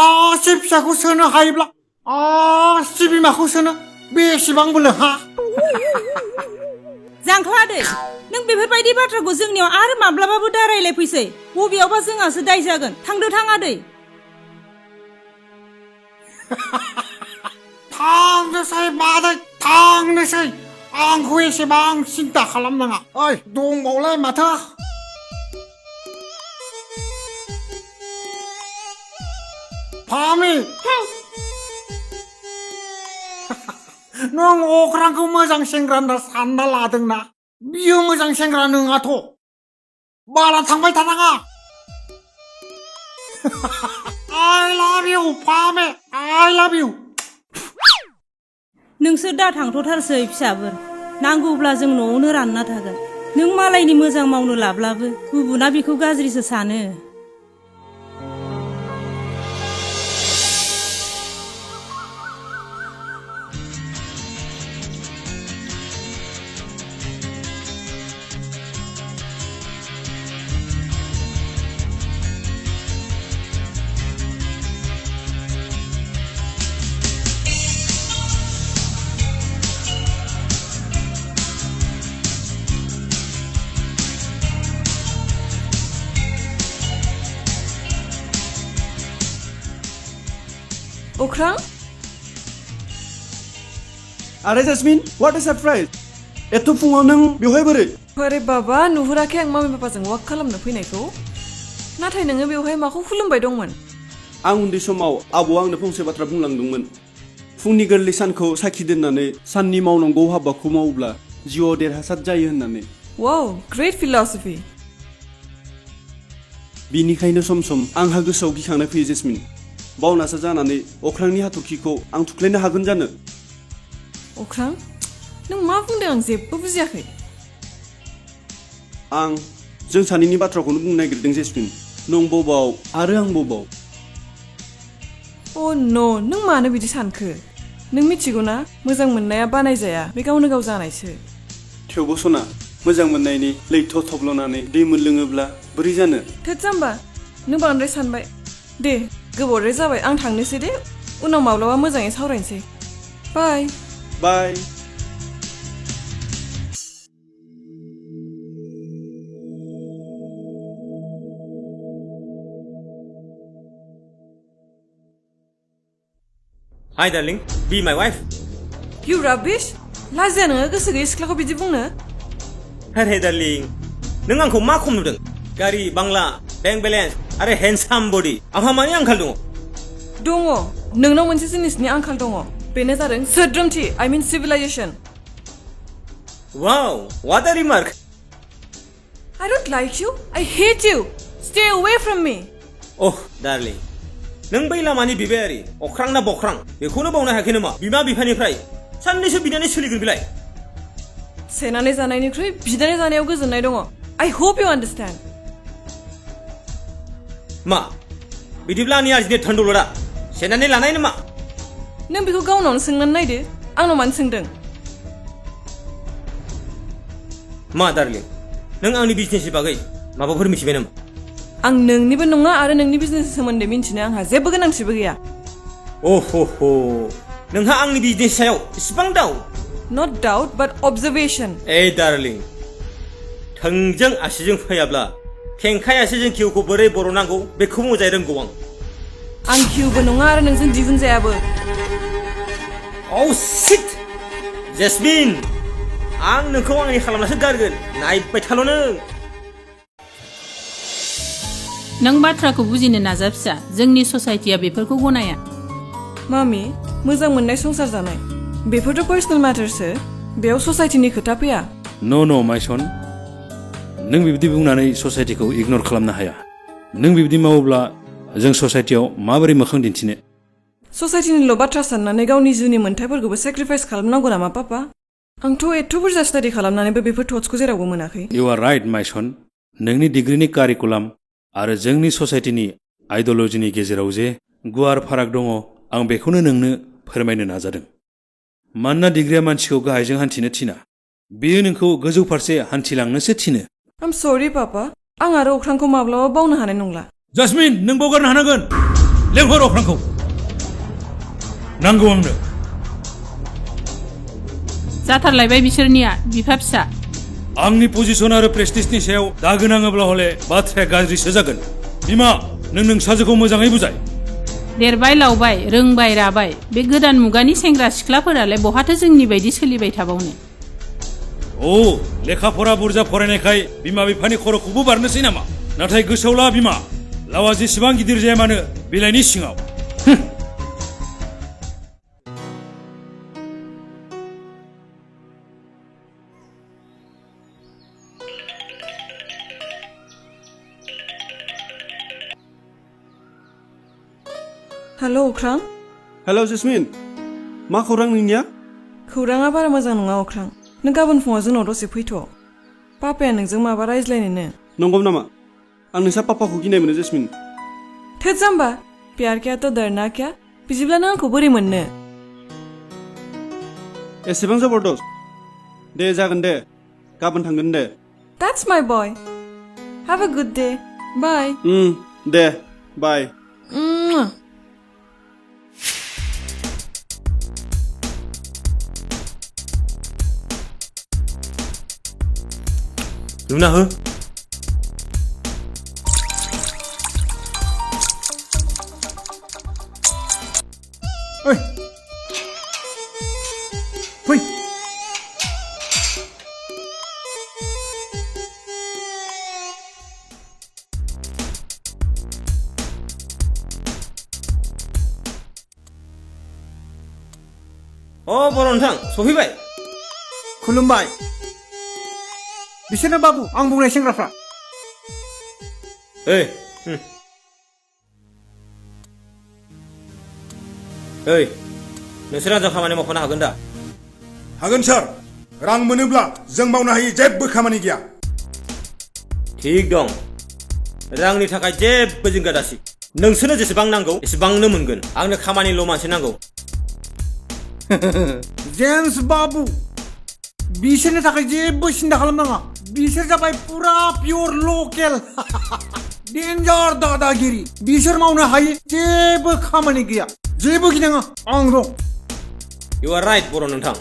आसि फिसाखौ सोनो हायोब्ला आसि बिमाखौ सोनो बेसेबां बोलो हा जांख्ला आदै नों बेफोरबायदि बाथ्राखौ जोंनियाव आरो माब्लाबाबो दा रायलायफैसै बबेयावबा जोंहासो दाय जागोन थांदो थां आदै थांनोसै मादै थांनोसै आंखौ एसेबां सिन्था खालामनाङा ओइ दंबावलाय माथो फामि नों अख्रांखौ मोजां सेंग्रा होनना सानना लादोंना बियो मोजां सेंग्रा नङाथ' बारा थांबाय थानाङा I love you Phame I love you नोंसोर दा थांथ'थारसै फिसाफोर नांगौब्ला जों न'आवनो रानना थागोन नों मालायनि मोजां मावनो लाब्लाबो गुबुना बेखौ गाज्रिसो सानो अख्रां आरे जासमिन व्हाट इज सरप्राइज एथ' फुङाव नों बेवहाय बोरै अरे बाबा नुहुराखै आं मामि पापाजों वाक खालामनो फैनायखौ नाथाय नोङो बेवहाय माखौ खुलुमबाय दंमोन आं उन्दै समाव आबौआ आंनो फंसे बाथ्रा बुंलांदोंमोन फुंनि गोरलै सानखौ साखि दोननानै साननि मावनांगौ हाबाखौ मावोब्ला जिउआव देरहासार जायो होननानै वाव ग्रेट फिल'सफि बिनिखायनो सम सम आंहा गोसोआव गिखांनाय फैयो जेसमिन बावनासो जानानै अख्रांनि हाथरखिखौ आं थुख्लायनो हागोन जानो अख्रां नों मा बुंदों आं जेबो बुजियाखै आं जों सानैनि बाथ्राखौनो बुंनो नागिरदों जेसमिन नों बबाव आरो आं बबाव अ नो नों मानो बिदि सानखो नों मिथिगौ ना मोजां मोननाया बानायजाया बे गावनो गाव जानायसो थेवबो सना मोजां मोननायनि लैथोआव थब्लनानै दै मोनलोङोब्ला बोरै जानो थोद जाम्बा नों बांद्राय सानबाय दे गोबावद्राय जाबाय आं थांनोसै दे उनाव माब्लाबा मोजाङै सावरायनोसै बाय बाय Hi darling, be my wife. You rubbish लाजिया नोङो गोसो गैयै सिख्लाखौ बिदि बुंनो Hey darling, नों आंखौ मा खम नुदों गारि बांला बेंक बेलेन्स आरो हेन्डसाम बडि आंहा मानि आंखाल दङ दङ नोंनाव मोनसे जिनिसनि आंखाल दङ बेनो जादों सोद्रोमथि I mean civilization Wow, what a remark. I don't like you I hate you stay away from me Oh darling, नों बै लामानि बिबायारि अख्रां ना बख्रां बेखौनो बावनो हायाखै नामा बिमा बिफानिफ्राय साननैसो बिनानै सोलिगोन बिलाय सेनानै जानायनिख्रुइ बिनानै जानायाव गोजोननाय दङ I hope you understand मा बिदिब्ला आंनि आरजिनि धोनदौलतआ सेनानै लानाय नामा नों बेखौ गावनावनो सोंनानै नायदो आंनाव मानो सोंदों मा darling नों आंनि बिजनेसनि बागै माबाफोर मिथिबाय नामा आं नोंनिबो नङा आरो नोंनि बिजनेसनि सोमोन्दै मिन्थिनो आंहा जेबो गोनांथिबो गैया ओहो नोंहा आंनि बिजनेसनि सायाव इसिबां doubt Not doubt but observation darling थोंजों आसिजों फैयाब्ला खेंखाय आसिजों किउखौ बोरै बर'नांगौ बेखौ मोजाङै रोंगौ आं किउबो नङा आरो नोंजों दिहुनजायाबो Oh shit जेसमिन आं नोंखौ आंनि खालामनासो गारगोन नायबाय थाल' नों बाथ्राखौ बुजिनो नाजा फिसा जोंनि ससाइटिया बेफोरखौ गनाया मामि मोजां मोननाय संसार जानाय बेफोरथ' पार्सनेल मेटारसो बेयाव ससाइटिनि खोथा फैया न' माय सन नों बिब्दि बुंनानै ससाइटिखौ इगनर खालामनो हाया नों बिब्दि मावोब्ला जों ससाइटियाव माबोरै मोखां दिन्थिनो ससाइटिनिल' बाथ्रा साननानै गावनि जिउनि मोन्थायफोरखौबो सेक्रिफाइस खालामनांगौ नामा पापा आंथ' एथ' बुरजा स्टाडि खालामनानैबो बेफोर थट्सखौ जेरावबो मोनाखै U R right my son नोंनि डिग्रिनि कारिकुलाम आरो जोंनि ससाइटिनि आइडिय'लजिनि गेजेराव जे गुवार फाराग दङ आं बेखौनो नोंनो फोरमायनो नाजादों मानोना डिग्रिया मानसिखौ गाहायजों हान्थिनो थिना बेयो नोंखौ गोजौ फारसे हान्थिलांनोसो थिनो आम सरि पापा आं आरो अख्रांखौ माब्लाबा बावनो हानाय नंला जासमिन नों बावगारनो हानांगोन लेंहर अख्रांखौ नांगौ आंनो जाथारलायबाय बिसोरनिया बिफा फिसा आंनि पजिसन आरो प्रेस्टिजनि सायाव दागो नाङोब्ला हले बाथ्राया गाज्रिसो जागोन बिमा नों नोंसाजोखौ मोजाङै बुजाय देरबाय लावबाय रोंबाय राबाय बे गोदान मुगानि सेंग्रा सिख्लाफोरालाय बहाथो जोंनि बायदि सोलिबाय थाबावनो लेखा फरा बुरजा फरायनायखाय बिमा बिफानि खर'खौबो बारनोसै नामा नाथाय गोसोआव ला बिमा लावा जेसेबां गिदिर जाया मानो बिलाइनि सिङाव हेल' अख्रां हेल' जेसमिन मा खौरां नोंनिया खौराङा बारा मोजां नङा अख्रां नों गाबोन फुङाव जोंनाव दसे फैथ' पापाया नोंजों माबा रायज्लायनोनो नंगौ नामा आं नोंसा पापाखौ गिनाय मोनो जेसमिन थोद जाम्बा प्यार क्या तो डरना क्या बिदिब्ला नों आंखौ बोरै मोननो एसेबां जबरदस्त दे जागोन दे गाबोन थांगोन दे That's my boy Have a good day Bye दे बाय लुना हो फै अ बर' नोंथां सफैबाय खुलुमबाय बिसोरनो बाबु आं बुंनाय सेंग्राफ्रा ओइ ओइ नोंसोर आंजों खामानि मावफानो हागोन दा हागोन सार रां मोनोब्ला जों मावनो हायि जेबो खामानि गैया थिग दं रांनि थाखाय जेबो जिंगा दासि नोंसोरनो जेसेबां नांगौ एसेबांनो मोनगोन आंनो खामानिल' मानसि नांगौ जेम्स बाबु बिसोरनि थाखाय जेबो सिन्था खालामनाङा बिसोर जाबाय पुरा पियर लकेल डेन्जार दादागिरि बिसोर मावनो हायि जेबो खामानि गैया जेबो गिनाङा आं दं इउ आर राइट बर' नोंथां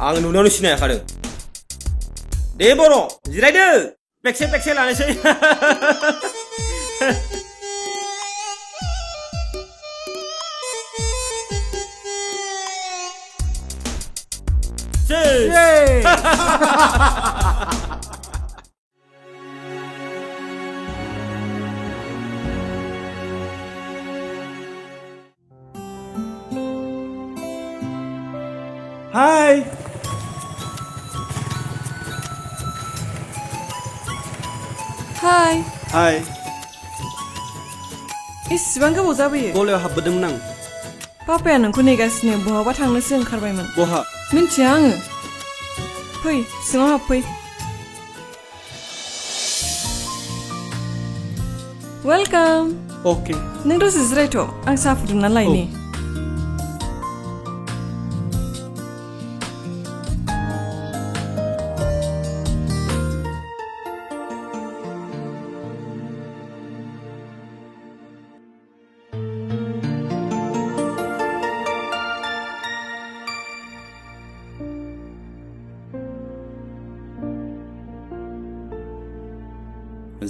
आं नुनायावनो सिनायखादों दे बर' जिरायदो पेकसे पेकसे लानोसै हाय हाय हाय इसिबां गोबाव जाबोयो गलायाव हाबबोदोंमोन आं पापाया नोंखौ नेगासिनो बहाबा थांनोसो ओंखारबायमोन बहा मिन्थिया आङो फै सिङाव हाबफै वेलकाम अके नों दसे जिरायथ' आं साहा फुदुंना लायनि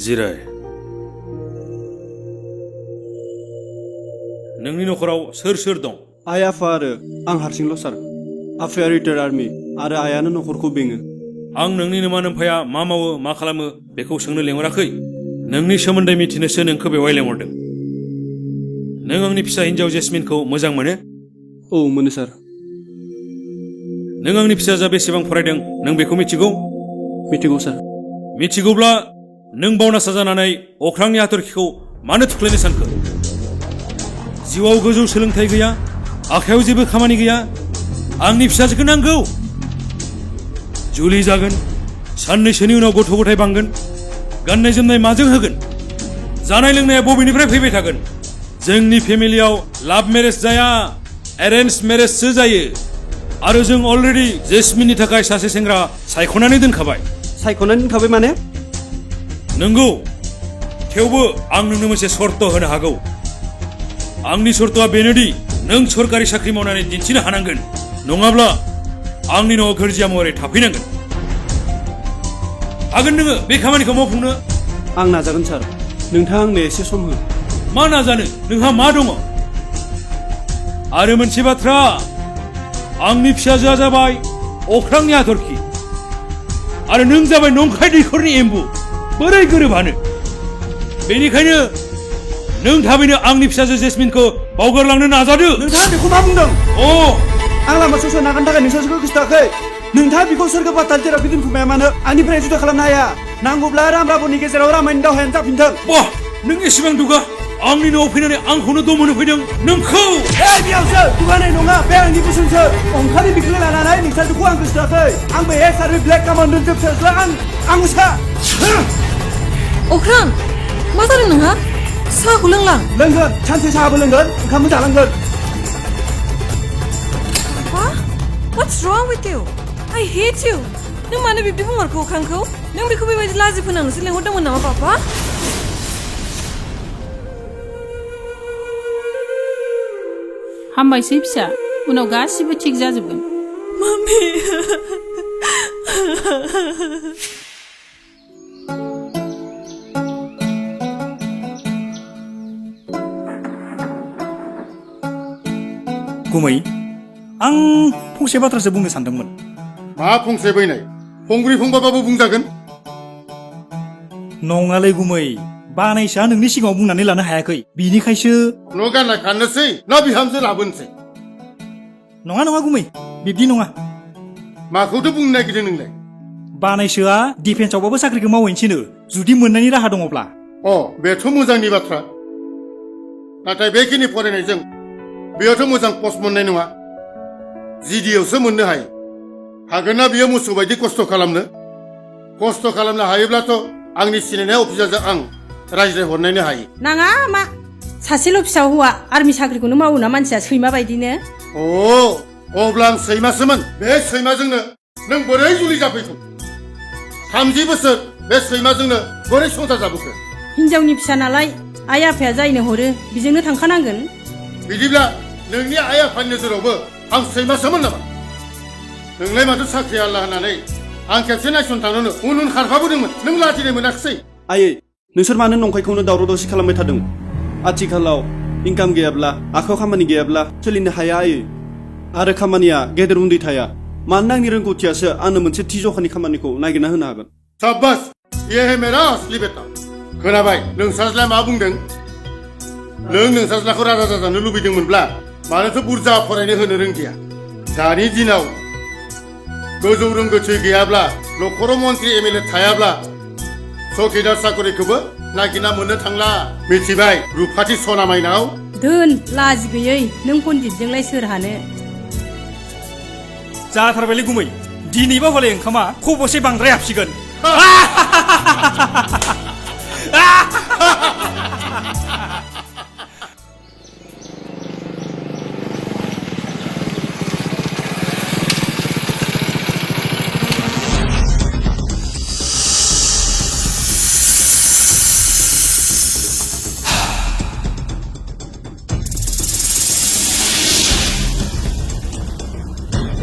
जिराय नोंनि न'खराव सोर सोर दं आइ आफा आरो आं हारसिंल' सार आफाया रिटायार्ड आर्मि आरो आइयानो न'खरखौ बेङो आं नोंनि नोमा नोम्फाया मा मावो मा खालामो बेखौ सोंनो लेंहराखै नोंनि सोमोन्दै मिथिनोसो नोंखौ बेवहाय लेंहरदों नों आंनि फिसा हिन्जाव जेसमिनखौ मोजां मोनो औ मोनो सार नों आंनि फिसाजोआ बेसेबां फरायदों नों बेखौ मिथिगौ मिथिगौ सार मिथिगौब्ला नों बावनासा जानानै अख्रांनि हाथरखिखौ मानो थुख्लायनो सानखो जिउआव गोजौ सोलोंथाइ गैया आखायाव जेबो खामानि गैया आंनि फिसाजोखौ नांगौ जुलि जागोन साननैसोनि उनाव गथ' गथाय बांगोन गाननाय जोमनाय माजों होगोन जानाय लोंनाया बबेनिफ्राय फैबाय थागोन जोंनि फेमिलियाव लाभ मेरेज जाया एरेन्ज मेरेजसो जायो आरो जों अलरेडि जेसमिननि थाखाय सासे सेंग्रा सायख'नानै दोनखाबाय माने नंगौ थेवबो आं नोंनो मोनसे सर्त होनो हागौ आंनि सर्तआ बेनोदि नों सरकारि साख्रि मावनानै दिन्थिनो हानांगोन नङाब्ला आंनि न'आव गोरजिया महरै थाफैनांगोन हागोन नोङो बे खामानिखौ मावफुंनो आं नाजागोन सार नोंथाङा आंनो एसे सम हो मा नाजानो नोंहा मा दङ आरो मोनसे बाथ्रा आंनि फिसाजोआ जाबाय अख्रांनि हाथरखि आरो नों जाबाय नंखाय दैखरनि एम्बु बोरै गोरोबानो बेनिखायनो नों थाबैनो आंनि फिसाजो जेसमिनखौ बावगारलांनो नाजादो नोंथाङा बेखौ मा बुंदों आं लामा ससे नागारनो थाखाय नोंसोरखौ गोसोथाखै नोंथाङा बेखौ सोरगो बाथाल जेराव गिदिंखुमाया मानो आंनिफ्राय जुदा खालामनो हाया नांगौब्ला राम राबननि गेजेराव रामायण दावहायानो जाफिनथों बाह नों एसेबां दुगा आंनि न'आव फैनानै आंखौनो दमनो फैदों नोंखौ बेयावसो दुगानाय नङा बे आंनि बोसोनसो अंखारि बिखौनो लानानै नोंसोरखौ आं गोसोथाखै आंबो एस आर्मि ब्लेक कामान्डोनि फिसाज्ला आं उसा अख्रां मा जादों नोंहा साहाखौ लोंलां लोंगोन सानसे साहाबो लोंगोन ओंखामबो जालांगोन What's wrong with you? I hate you. नों मानो बिब्दि बुंहरखो अख्रांखौ नों बेखौ बेबायदि लाजि फोनांनोसो लेंहरदोंमोन नामा पापा हामबायसै फिसा उनाव गासिबो थिग जाजोबगोन मामि गुमै आं फंसे बाथ्रासो बुंनो सानदोंमोन मा फंसे बैनाय फंब्रै फंबाबाबो बुंजागोन नङालै गुमै बानायसोआ नोंनि सिगाङाव बुंनानै लानो हायाखै बिनिखायसो न' गानना खाननोसै ना बिहामजो लाबोनोसै नङा नङा गुमै बिब्दि नङा माखौथो बुंनो नागिरदों नोंलाय बानायसोआ डिफेन्सआवबाबो साख्रिखौ मावहैनोसैनो जुदि मोननायनि राहा दङब्ला अ बेथ' मोजांनि बाथ्रा नाथाय बेखिनि फरायनायजों बेयावथ' मोजां पस्ट मोननाय नङा जिडियावसो मोननो हायो हागोन ना बियो मोसौ बायदि खस्थ' खालामनो हायोब्लाथ' आंनि सिनायनाय अफिसारजों आं रायज्लायहरनायनो हायो नाङा मा सासेल' फिसा हौवा आर्मि साख्रिखौनो मावो ना मानसिया सैमा बायदिनो अ अब्ला आं सैमासोमोन बे सैमाजोंनो नों बोरै जुलि जाफैखो 30 बोसोर बे सैमाजोंनो बोरै संसार जाबोखो हिनजावनि फिसा नालाय आइ आफाया जायनो हरो बेजोंनो थांखानांगोन बिदिब्ला नोंनि आइ आफानि नोजोरावबो आं सैमासोमोन नामा नोंलाय माथो साख्रि आल्ला होननानै आं खेबसे नायसन थांनोनो उन उन खारफाबोदोंमोन नों लाजिनो मोनाखिसै आयै नोंसोर मानो नंखायखौनो दावराव दावसि खालामबाय थादों आथिखालाव इनकाम गैयाब्ला आखायाव खामानि गैयाब्ला सोलिनो हाया आयै आरो खामानिया गेदेर उन्दै थाया मानोना आंनि रोंगौथियासो आंनो मोनसे थि जखानि खामानिखौ नागिरना होनो हागोन साब्बास ये है मेरा असली बेटा खोनाबाय नोंसाज्लाया मा बुंदों नों नोंसाज्लाखौ राजा जाजानो लुबैदोंमोनब्ला मानोथो बुरजा फरायनो होनो रोंदिया दानि दिनाव गोजौ रोंगौथि गैयाब्ला न'खराव मन्त्रि एमएलए थायाब्ला चौकिदार साकरिखौबो नागिरना मोननो थांला मिथिबाय रुपाथि सना माइनाव धोन लाजि गैयै नों पण्डितजोंलाय सोर हानो जाथारबायलै गुमै दिनैबा हले ओंखामा खबसे बांद्राय हाबसिगोन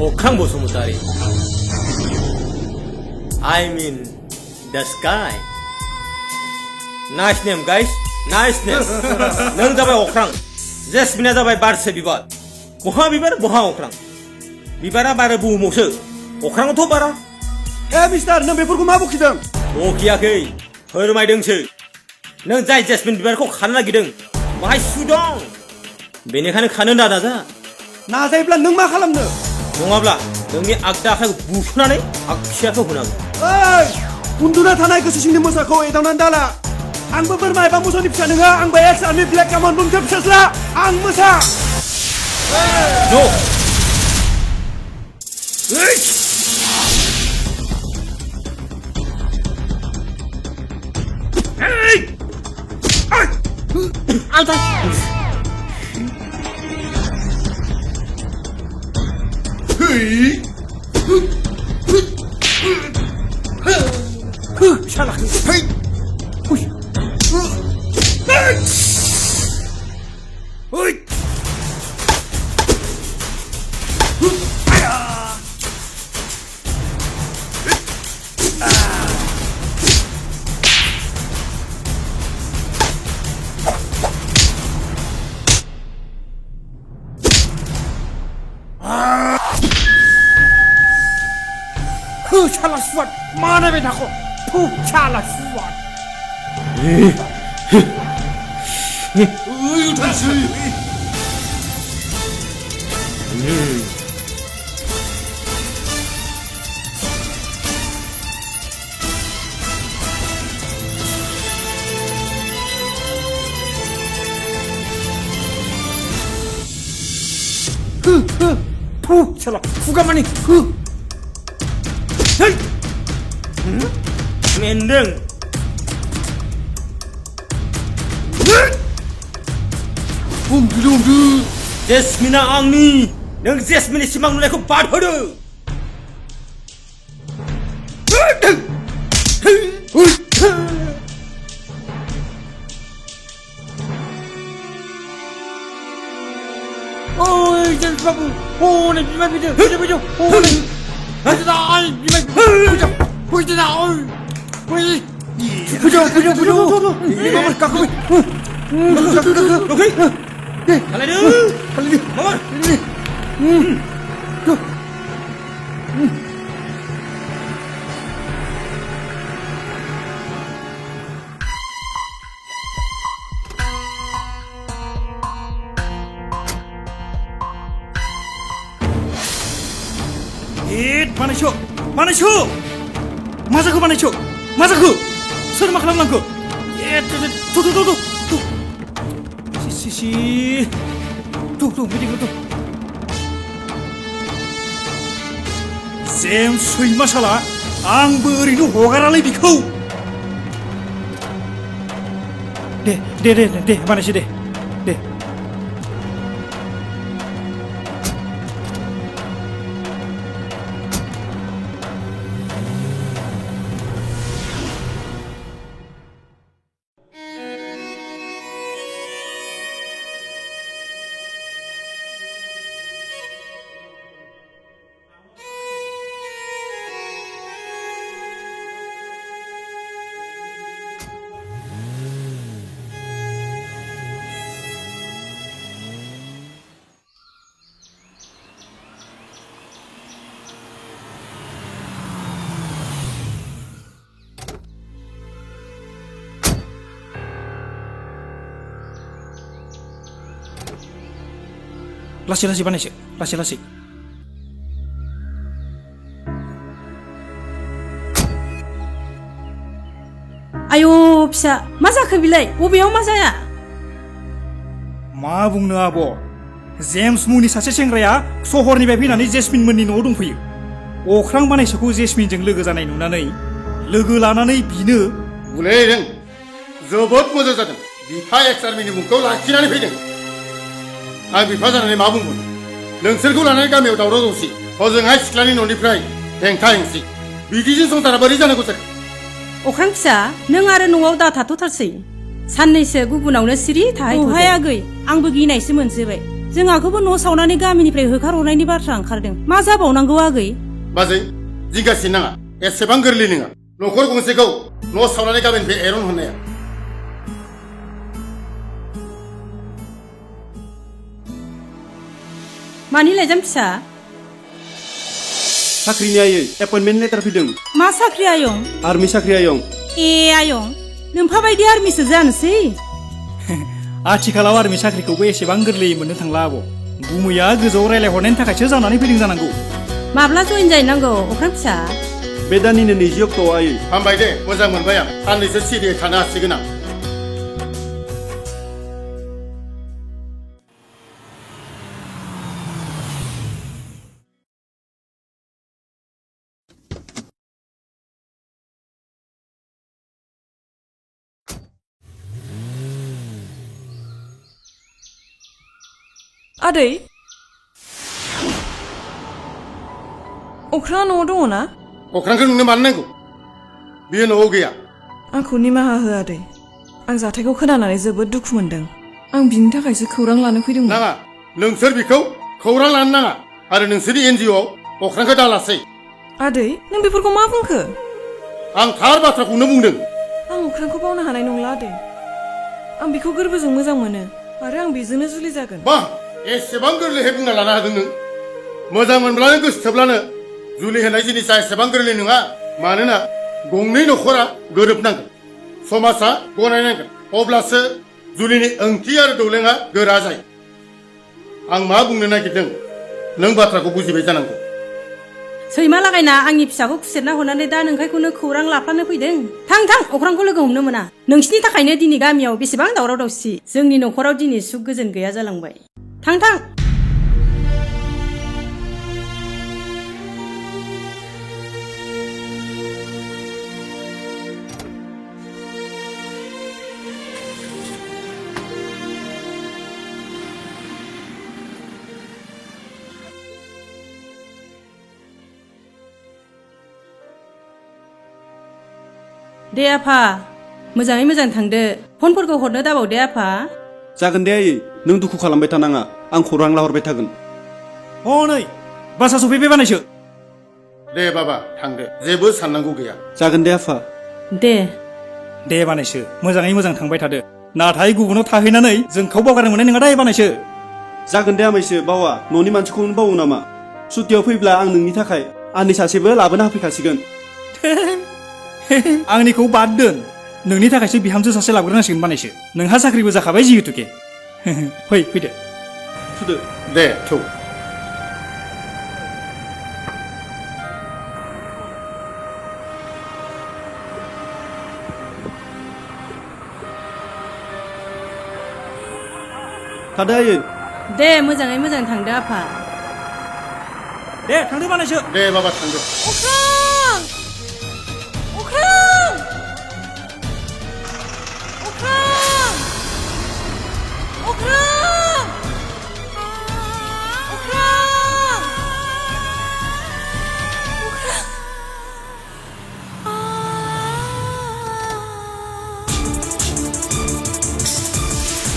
अख्रां Basumatary I mean the sky nice name guys nice name नों जाबाय अख्रां जेसमिना जाबाय बारसे बिबार बहा बिबार बहा अख्रां बिबारा बारो बुहुमावसो अख्राङावथ' बारा मिस्टार नों बेफोरखौ मा बखिदों बखियाखै फोरमायदोंसो नों जाय जेसमिन बिबारखौ खानो नागिरदों बाहाय सु दं बेनिखायनो खानो नाजा नाजायोब्ला नों मा खालामनो नङाब्ला नोंनि आगदा आखाइखौ बुस'नानै आगसियाखौ होनांगौ उन्दुना थानाय गोसो सिंनि मोसाखौ एदावनानै दाला आंबो बोरमा एबा मोसौनि फिसा नङा आंबो एक्स आर्मि ब्लेक कामन बुंथो फिसाज्ला आं मोसा Salah suat mana beda kok salah suat salah fuga mani mendeng जेसमिना आंनि नों जेसमिननि सिमां नुनायखौ बादहोदो Oi, James Babu, hone bima bidu, bidu, hone. Hadi ay, bima bidu, oi. Oi. Bidu. Mama kakak. Okey. Kalian. Mama. बानायसो बानायसो मा जाखो बानायसो मा जाखो सोर मा खालामलांखो सि बिदिखौ जेम्स सैमा साला आंबो ओरैनो हगारालै बिखौ दे बानायसै दे लासै बानायसो लासै आयौ फिसा मा जाखो बिलाय बबेयाव मा जाया मा बुंनो आब' जेम्स मुंनि सासे सेंग्राया सहरनिफ्राय फैनानै जेसमिन मोननि न'आव दंफैयो अख्रां बानायसोखौ जेसमिनजों लोगो जानाय नुनानै लोगो लानानै बिनो बुलायदों जोबोद मोजां जादों बिफा एक्सारमिनि मुंखौ लाखिनानै फैदों आं बिफा जानानै मा बुंगोन नोंसोरखौ लानानै गामियाव दावराव दावसि हजोंहाय सिख्लानि न'निफ्राय हेंथा हेंसि बिदिजों संसारा बोरै जानांगौ जाखो अख्रां फिसा नों आरो न'आव दा थाथ'थारसै साननैसो गुबुनावनो सिरि थाहै आगै आंबो गिनायसो मोनजोबबाय जोंहाखौबो न' सावनानै गामिनिफ्राय होखारहरनायनि बाथ्रा ओंखारदों मा जाबावनांगौ आगै बाजै जिंगासिनो नाङा एसेबां गोरलै नङा न'खर गंसेखौ न' सावनानै गामिनिफ्राय एरन हरनाया मानि लाइजाम फिसा साख्रिनि आयै एपइन्टमेन्ट लेटार फैदों मा साख्रि आयं आर्मि साख्रि आयं आयं नोम्फा बायदि आर्मिसो जानोसै आथिखालाव आर्मि साख्रिखौबो एसेबां गोरलैयै मोननो थांला आब' गुमैया गोजौआव रायलायहरनायनि थाखायसो जानानै फैदों जानांगौ माब्ला जइन जाहैनांगौ अख्रां फिसा बे दाननिनो 20 अक्ट'आव आयै हामबाय दे मोजां मोनबाय आं साननैसो सिरियै थानो हासिगोन आं आदै अख्राङा न'आव दङ ना अख्रांखौ नोंनो मानो नांगौ बियो न'आव गैया आंखौ निमाहा हो आदै आं जाथायखौ खोनानानै जोबोद दुखु मोनदों आं बिनि थाखायसो खौरां लानो फैदोंमोन नाङा नोंसोर बिखौ खौरां लानो नाङा आरो नोंसोरनि एनजिअ'आव अख्रांखौ दालासै आदै नों बेफोरखौ मा बुंखो आं थार बाथ्राखौनो बुंदों आं अख्रांखौ बावनो हानाय नंला आदै आं बिखौ गोरबोजों मोजां मोनो आरो आं बेजोंनो जुलि जागोन बा एसेबां गोरलैहाय बुंना लानो हादों नों मोजां मोनब्लानो गोसो थोब्लानो जुलि होनाय जिनिसा एसेबां गोरलै नङा मानोना गंनै न'खरा गोरोबनांगोन समाजा गनायनांगोन अब्लासो जुलिनि ओंथि आरो दौलेङा गोरा जायो आं मा बुंनो नागिरदों नों बाथ्राखौ बुजिबाय जानांगौ सैमा लागायना आंनि फिसाखौ खुसेरना हरनानै दा नोंखायखौनो खौरां लाफ्लानो फैदों थां अख्रांखौ लोगो हमनो मोना नोंसिनि थाखायनो दिनै गामियाव बेसेबां दावराव दावसि जोंनि न'खराव दिनै सुख गोजोन गैया जालांबाय थां दे आफा मोजाङै मोजां थांदो फनफोरखौ हरनो दाबाव दे आफा जागोन दे आयै नों दुखु खालामबाय थानाङा आं खौरां लाहरबाय थागोन नै बासा सफैबाय बानायसो दे बाबा थांदो जेबो साननांगौ गैया जागोन दे आफा दे बानायसो मोजाङै मोजां थांबाय थादो नाथाय गुबुनाव थाहैनानै जोंखौ बावगारनो मोननाय नङा दे बानायसो जागोन दे आमायसो बावा न'नि मानसिखौनो बावो नामा सुटियाव फैब्ला आं नोंनि थाखाय आंनि सासेबो लाबोना होफैखासिगोन। आंनिखौ बाद दोन नोंनि थाखायसो बिहामजो सासे लाबोग्रोनांसिगोन बानायसो नोंहा साख्रिबो जाखाबाय जिहेतुके फैदो थुदो दे थौ थादो आयै दे मोजाङै मोजां थांदो आफा दे थांदो बानायसो दे बाबा थांदो अख्रां अख्रां अख्रां अख्रां अख्रां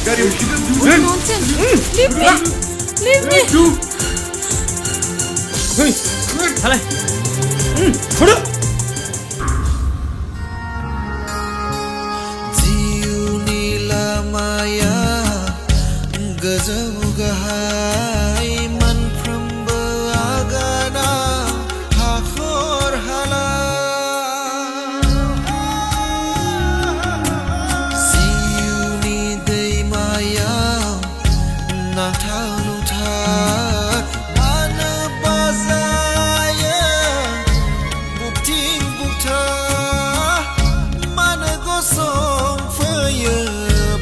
गारि Nonsense! Leave me! Leave me! थालाय थुदो जिउनि लामाया गोजौ गाहाय मोनफ्रोमबो आगाना हाखर हाला जिउनि दैमायाव नांथाव नुथाय आनो बाजायो बुकथिं बुकथा मानो गसंफैयो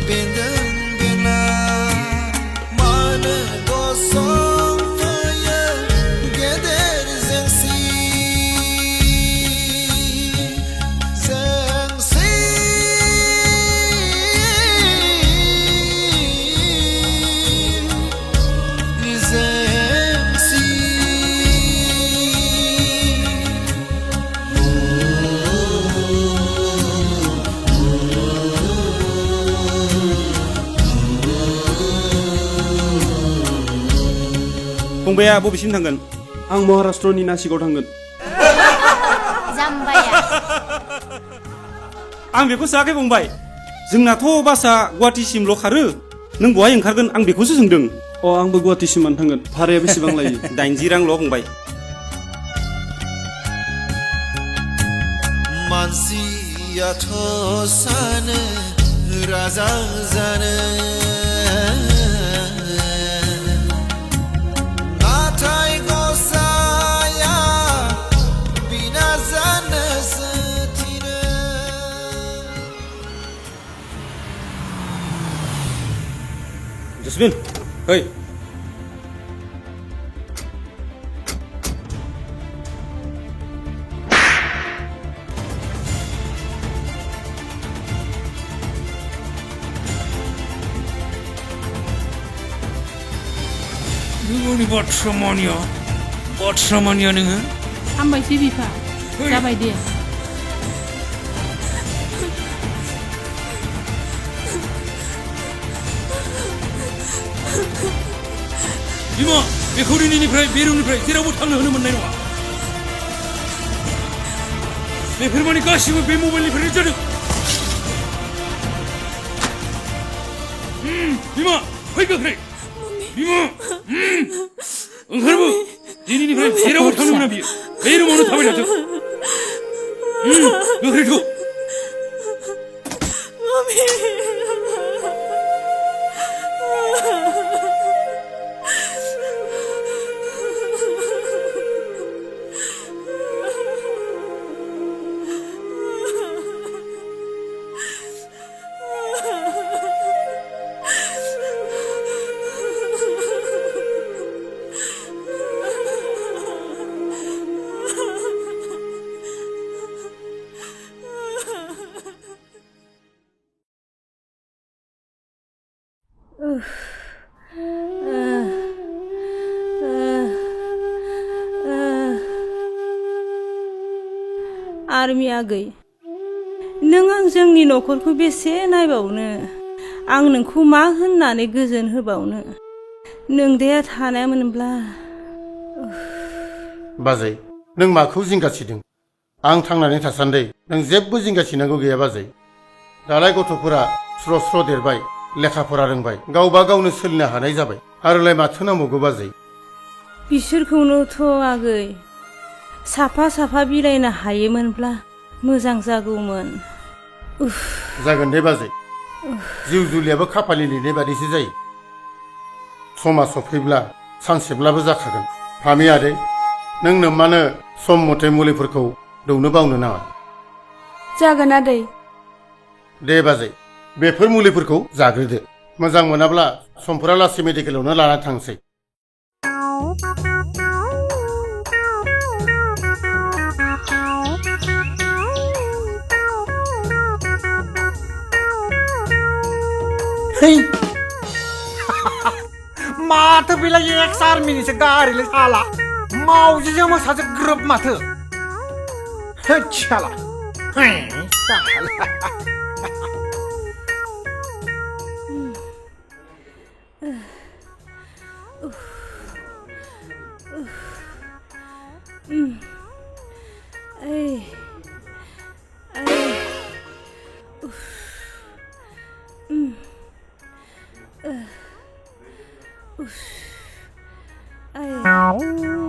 बेन्दों बेनला मानो गसंफैयो गेदेर जेंसि फंबाया बबेसिम थांगोन आं महाराष्ट्रनि नासिकआव थांगोन जाम्बाया आं बेखौ सोङाखै फंबाय जोंनाथ' बासआ गुवाहाटिसिमल' खारो नों बहाय ओंखारगोन आं बेखौसो सोंदों अ आंबो गुवाहाटिसिमानो थांगोन भाराया बेसेबां लायो 80 रांल' फंबाय मानसियाथ' सानो राजा जानो नाथाय गसाया बिना जानोसो थिनो जसमिन फै नोंनि बाथ्रामानिया नोङो हामबायसै बिफा जाबाय दे बिमा बेखौ दिनैनिफ्राय बे रुमनिफ्राय जेरावबो थांनो होनो मोननाय नङा बेफोर माने गासिबो बे मबाइलनिफ्रायनो जादों बिमा फै गोख्रै बिमा ओंखारबो दिनैनिफ्राय जेरावबो थांनो मोना बियो बे रुमावनो थाबाय थाथों गोख्रै थौ आर्मि आगै नों आं जोंनि न'खरखौ बेसे नायबावनो आं नोंखौ मा होननानै गोजोन होबावनो नोंदाया थानायमोनब्ला बाजै नों माखौ जिंगासिदों आं थांनानै थासान्दि नों जेबो जिंगासिनांगौ गैया बाजै दालाय गथ'फोरा स्र' स्र' देरबाय लेखा फरा रोंबाय गावबा गावनो सोलिनो हानाय जाबाय आरोलाय माथो नांबावगौ बाजै बिसोरखौनोथ' आगै साफा साफा बिलाइनो हायोमोनब्ला मोजां जागौमोन। जागोन दे बाजै, जिउ जुलियाबो खाफालनि लिरनाय बादिसो जायो। समा सफैब्ला सानसेब्लाबो जाखागोन। फामि आदै, नों नोम्मानो सम मथे मुलिफोरखौ दौनो बावनो नाङा। जागोन आदै। दे बाजै, बेफोर मुलिफोरखौ जाग्रोदो। मोजां मोनाब्ला समफोरा लासै मेडिकेलावनो लाना थांसै। माथो बेलाय एक्स आर्मिनिसो गारिलै साला, मावजिजों मोसाजों ग्रोब माथो। साला Lao dạ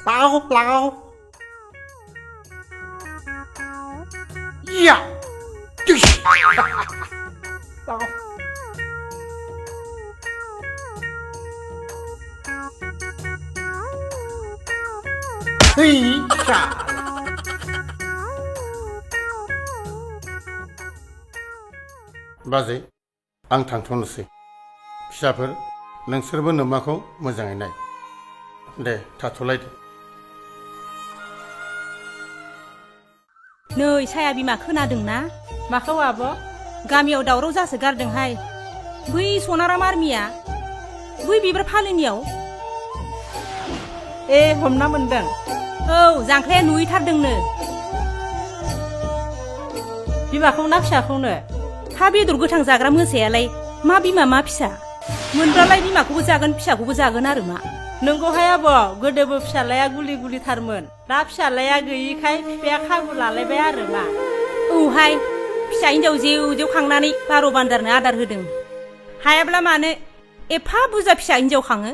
Lao Hì chà बाजै, आं थांथ'नोसै। फिसाफोर, नोंसोरबो नोम्माखौ मोजाङै नाय। दे थाथ'लायदो। नै साया बिमा खोनादोंना? माखौ आब'? गामियाव दावराव जासो गारदोंहाय। बै सनाराम आर्मिया बै बिबार फालोनियाव। हमना मोनदों। औ, जांख्राया नुहैथारदोंनो। बिमाखौ ना फिसाखौनो? हा बेदर गोथां जाग्रा मोसायालाय मा बिमा मा फिसा? मोनब्लालाय बिमाखौबो जागोन फिसाखौबो जागोन आरो मा? नंगौहाय आब', गोदोबो फिसालाया गुलि गुलिथारमोन। दा फिसालाया गैयिखाय बिफाया खाबु लालायबाय आरो मा? औहाय, फिसा हिन्जाव जेव जेव खांनानै बार' बान्दारनो आदार होदों। हायाब्ला मानो एफा बुरजा फिसा हिन्जाव खाङो?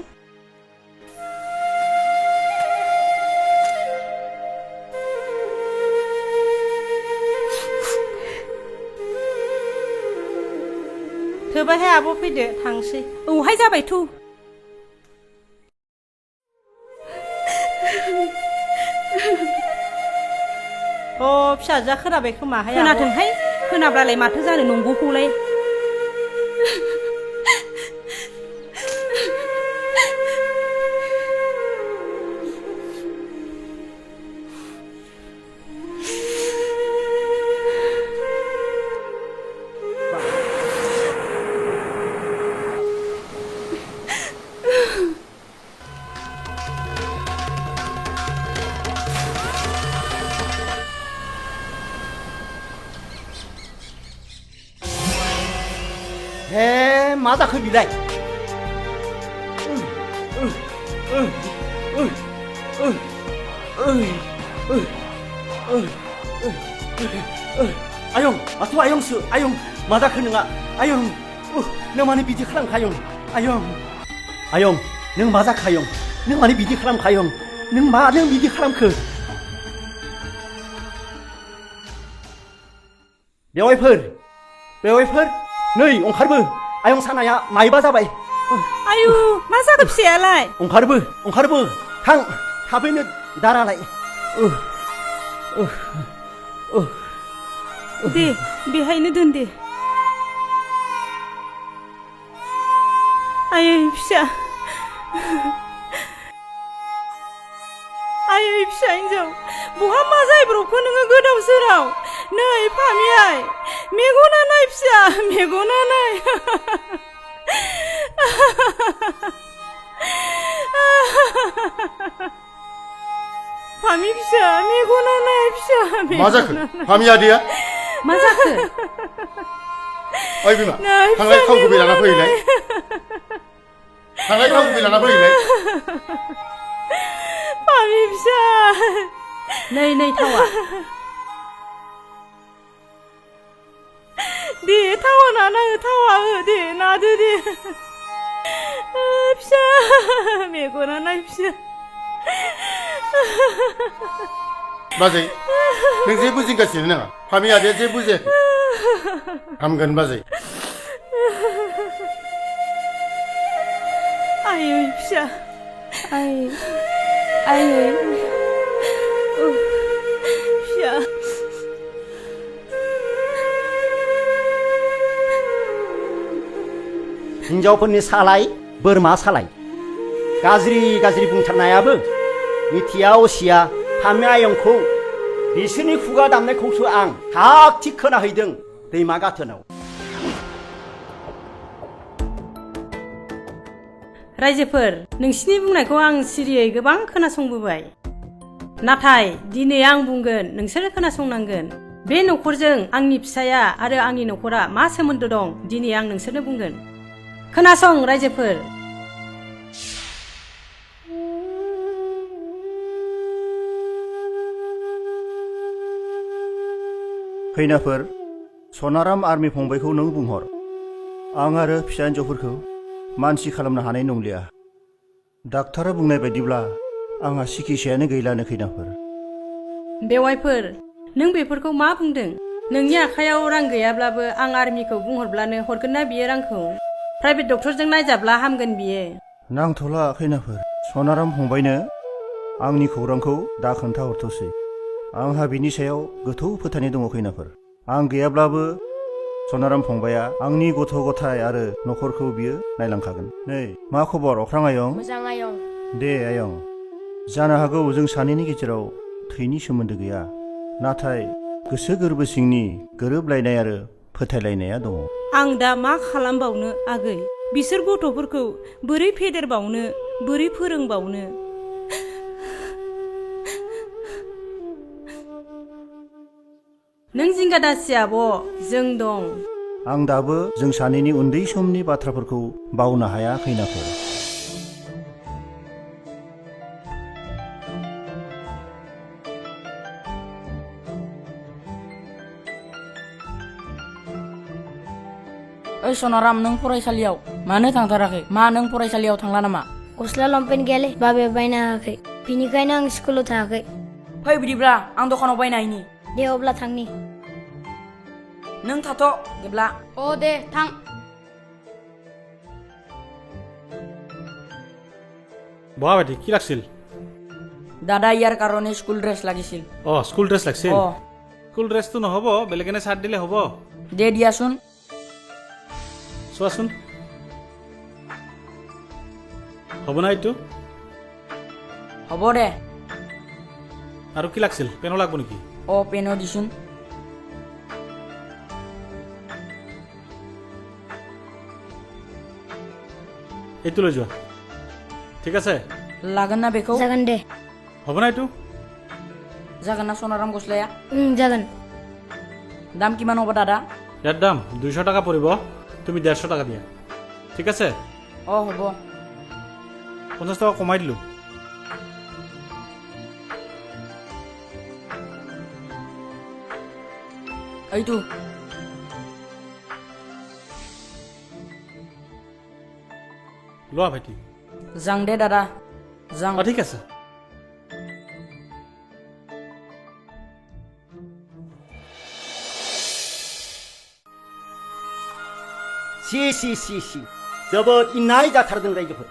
थोबायहाय आब' फैदो थांसै। औहाय जाबायथ'। फिसाजोआ खोनाबाय खोमाहाय। खोनाथोंहाय, खोनाब्लालाय माथो जानो नंगौखौलाय। मा जाखो बिलाय? आयं, माथो आयंसो? आयं, मा जाखो नोंहा? आयं, नों मानो बिदि खालामखो आयं? आयं, आयं, नों मा जाखो आयं? नों मानो बिदि खालामखो आयं? नों मानो बिदि खालामखो? बेवाइफोर, नै ओंखारबो। आयं सानाया मायबा जाबाय। आयु, मा जाखो फिसायालाय? ओंखारबो, थां, थाबैनो दारालाय। दे, बेहायनो दोन दे। आयै फिसा, आयै फिसा हिन्जाव, बहा मा जायब्रबखो नोङो गोदाव सोराव? नै फामियाय, मेगना नाय फिसा, मेगना नाय। फामि फिसा मेगना नाय फिसा मा जाखो फामि आदैया मा जाखो ओइ बिमा थांलाय थाव गुबै लाना फैलाय थांलाय थाव गुबै लाना फैलाय फामि फिसा नै थावा दे थावा नाना थावा दे नादो दे फिसा मेगना नाय फिसा बाजै नों जेबो जिंगासिनो नाङा फामि आदैया जेबो जायाखै हामगोन बाजै आयै फिसा आयै फिसा हिन्जावफोरनि सालाय बोरमा सालाय गाज्रि बुंथारनायाबो मिथिया असिया फामि आयंखौ बिसोरनि खुगा दामनायखौसो आं थाग थिग खोनाहैदों दैमा गाथोनाव रायजोफोर नोंसिनि बुंनायखौ आं सिरियै गोबां खोनासंबोबाय नाथाय दिनै आं बुंगोन नोंसोरो खोनासंनांगोन बे न'खरजों आंनि फिसाया आरो आंनि न'खरा मा सोमोन्दो दं दिनै आं नोंसोरनो बुंगोन खोनासं रायजोफोर खैनाफोर सनाराम आर्मि फंबायखौ नों बुंहर आं आरो फिसा हिन्जावफोरखौ मानसि खालामनो हानाय नंलिया डाक्टारा बुंनाय बायदिब्ला आंहा सिकित्सायानो गैलानो खैनाफोर बेवाइफोर नों बेफोरखौ मा बुंदों नोंनि आखायाव रां गैयाब्लाबो आं आर्मिखौ बुंहरब्लानो हरगोन ना बियो रांखौ प्राइभेट डक्टरजों नायजाब्ला हामगोन बियो नांथ'ला खैनाफोर सनाराम फंबायनो आंनि खौरांखौ दा खोन्थाहरथ'सै आंहा बिनि सायाव गोथौ फोथायनाय दङ खैनाफोर आं गैयाब्लाबो सनाराम फंबाया आंनि गथ' गथाय आरो न'खरखौ बियो नायलांखागोन नै मा खबर अख्रां आयं मोजां आयं दे आयं जानो हागौ जों सानैनि गेजेराव थैनि सोमोन्दो गैया नाथाय गोसो गोरबो सिंनि गोरोबलायनाय आरो फोथायलायनाया दङ आं दा मा खालामबावनो आगै बिसोर गथ'फोरखौ बोरै फेदेरबावनो बोरै फोरोंबावनो नों जिंगा दासि आब' जों दं आं दाबो जों सानैनि उन्दै समनि बाथ्राफोरखौ बावनो हाया खैनाफोर ओइ सनाराम नों फरायसालियाव मानो थांथाराखै मा नों फरायसालियाव थांला नामा गस्ला लंपेन्ट गैयालै बाबाया बायना होआखै बिनिखायनो आं स्कुलाव थाङाखै फै बिदिब्ला आं दखानाव बायनायनि दे अब्ला थांनि नों थाथ' गेब्ला अ दे थां বাবাটি কি লাগছিল দাদা ইয়াৰ কাৰণে স্কুল ড্ৰেছ লাগিছিল স্কুল ড্ৰেছ লাগছিল অ স্কুল ড্ৰেছটো নহ'ব বেলেগ এনে চাৰ্ট দিলে হ'ব দে দিয়াচোন চোৱাচোন হ'ব না এইটো হ'ব দে আৰু কি লাগছিল পেনো লাগব নেকি অ পেনো দিছোন এইটো লৈ যোৱা ঠিক আছে लागोन ना बेखौ जागोन दे হ'ব না এইটো जागोन ना सनाराम गस्लाया जागोन দাম কিমান হ'ব দাদা ইয়াৰ দাম 200 টাকা পৰিব তুমি 150 টাকা দিয়া ঠিক আছে অ হ'ব 50 টাকা কমাই দিলো এইটো লোৱা ভাইটি যাং দে দাদা যাং ঠিক আছে सि जोबोद इनाय जाथारदों रायजोफोर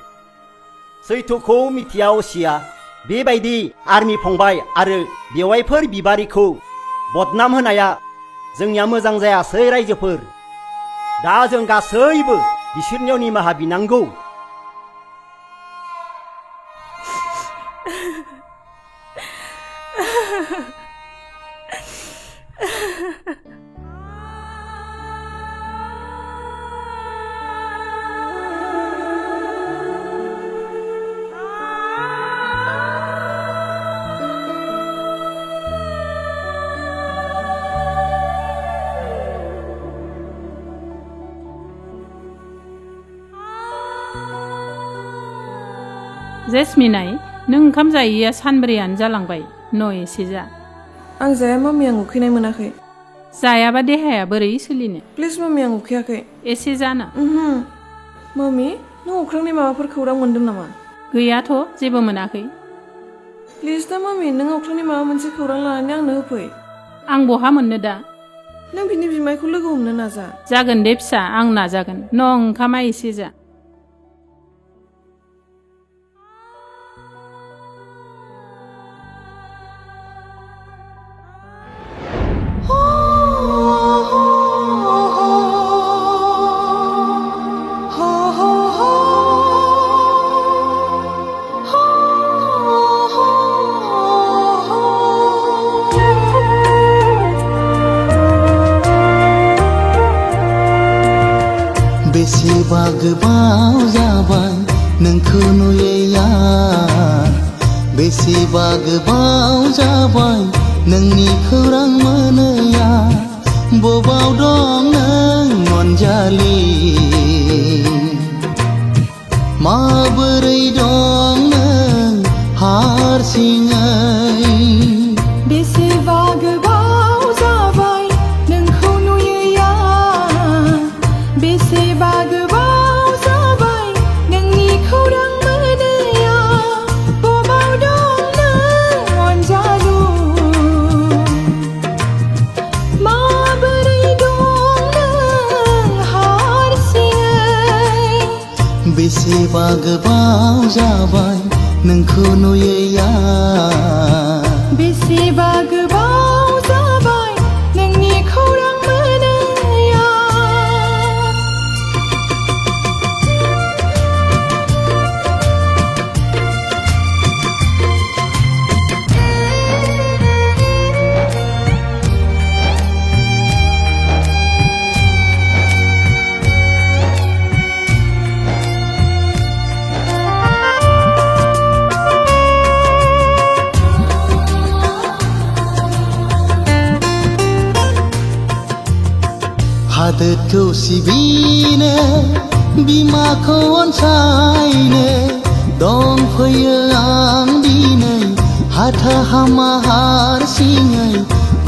सैथोखौ मिथिया असिया बेबायदि आर्मि फंबाय आरो बेवाइफोर बिबारिखौ बदनाम होनाया जोंनिया मोजां जायासै रायजोफोर दा जों गासैबो बिसोरनियाव निमाहा बिनांगौ जेसमिनाय नों ओंखाम जायैया सानब्रैयानो जालांबाय न' एसे जा आं जाया मामि आं उखैनाय मोनाखै जायाबा देहाया बोरै सोलिनो प्लिज मामि आं उखैयाखै एसे जाना मामि नों अख्रांनि माबाफोर खौरां मोनदों नामा गैयाथ' जेबो मोनाखै प्लिज दा मामि नों अख्रांनि माबा मोनसे खौरां लानानै आंनो होफै आं बहा मोननो दा नों बिनि बिमायखौ लोगो हमनो नाजा जागोन दे फिसा आं नाजागोन न' ओंखामा एसे जा बेसेबा गोबाव जाबाय नोंखौ नुयैया बेसेबा गोबाव जाबाय नोंनि खौरां मोनैया बबाव दं नों अनजालि माबोरै दं नों हारसिङै बेसेबा गोबाव जाबाय नोंखौ नुयैया बेसेबा गोबाव जाबाय नोंनि खौरां मोनैया बबाव दं नों अनजालु माबोरै दं नों हारसिङै बेसेबा गोबाव जाबाय नोंखौ नुयैया बेसेबा गोबाव जाबाय नोंनि खौरां मोनैया हादोरखौ सिबिनो बिमाखौ अनसायनो दंफैयो आं दिनै हाथा हामा हारसिङै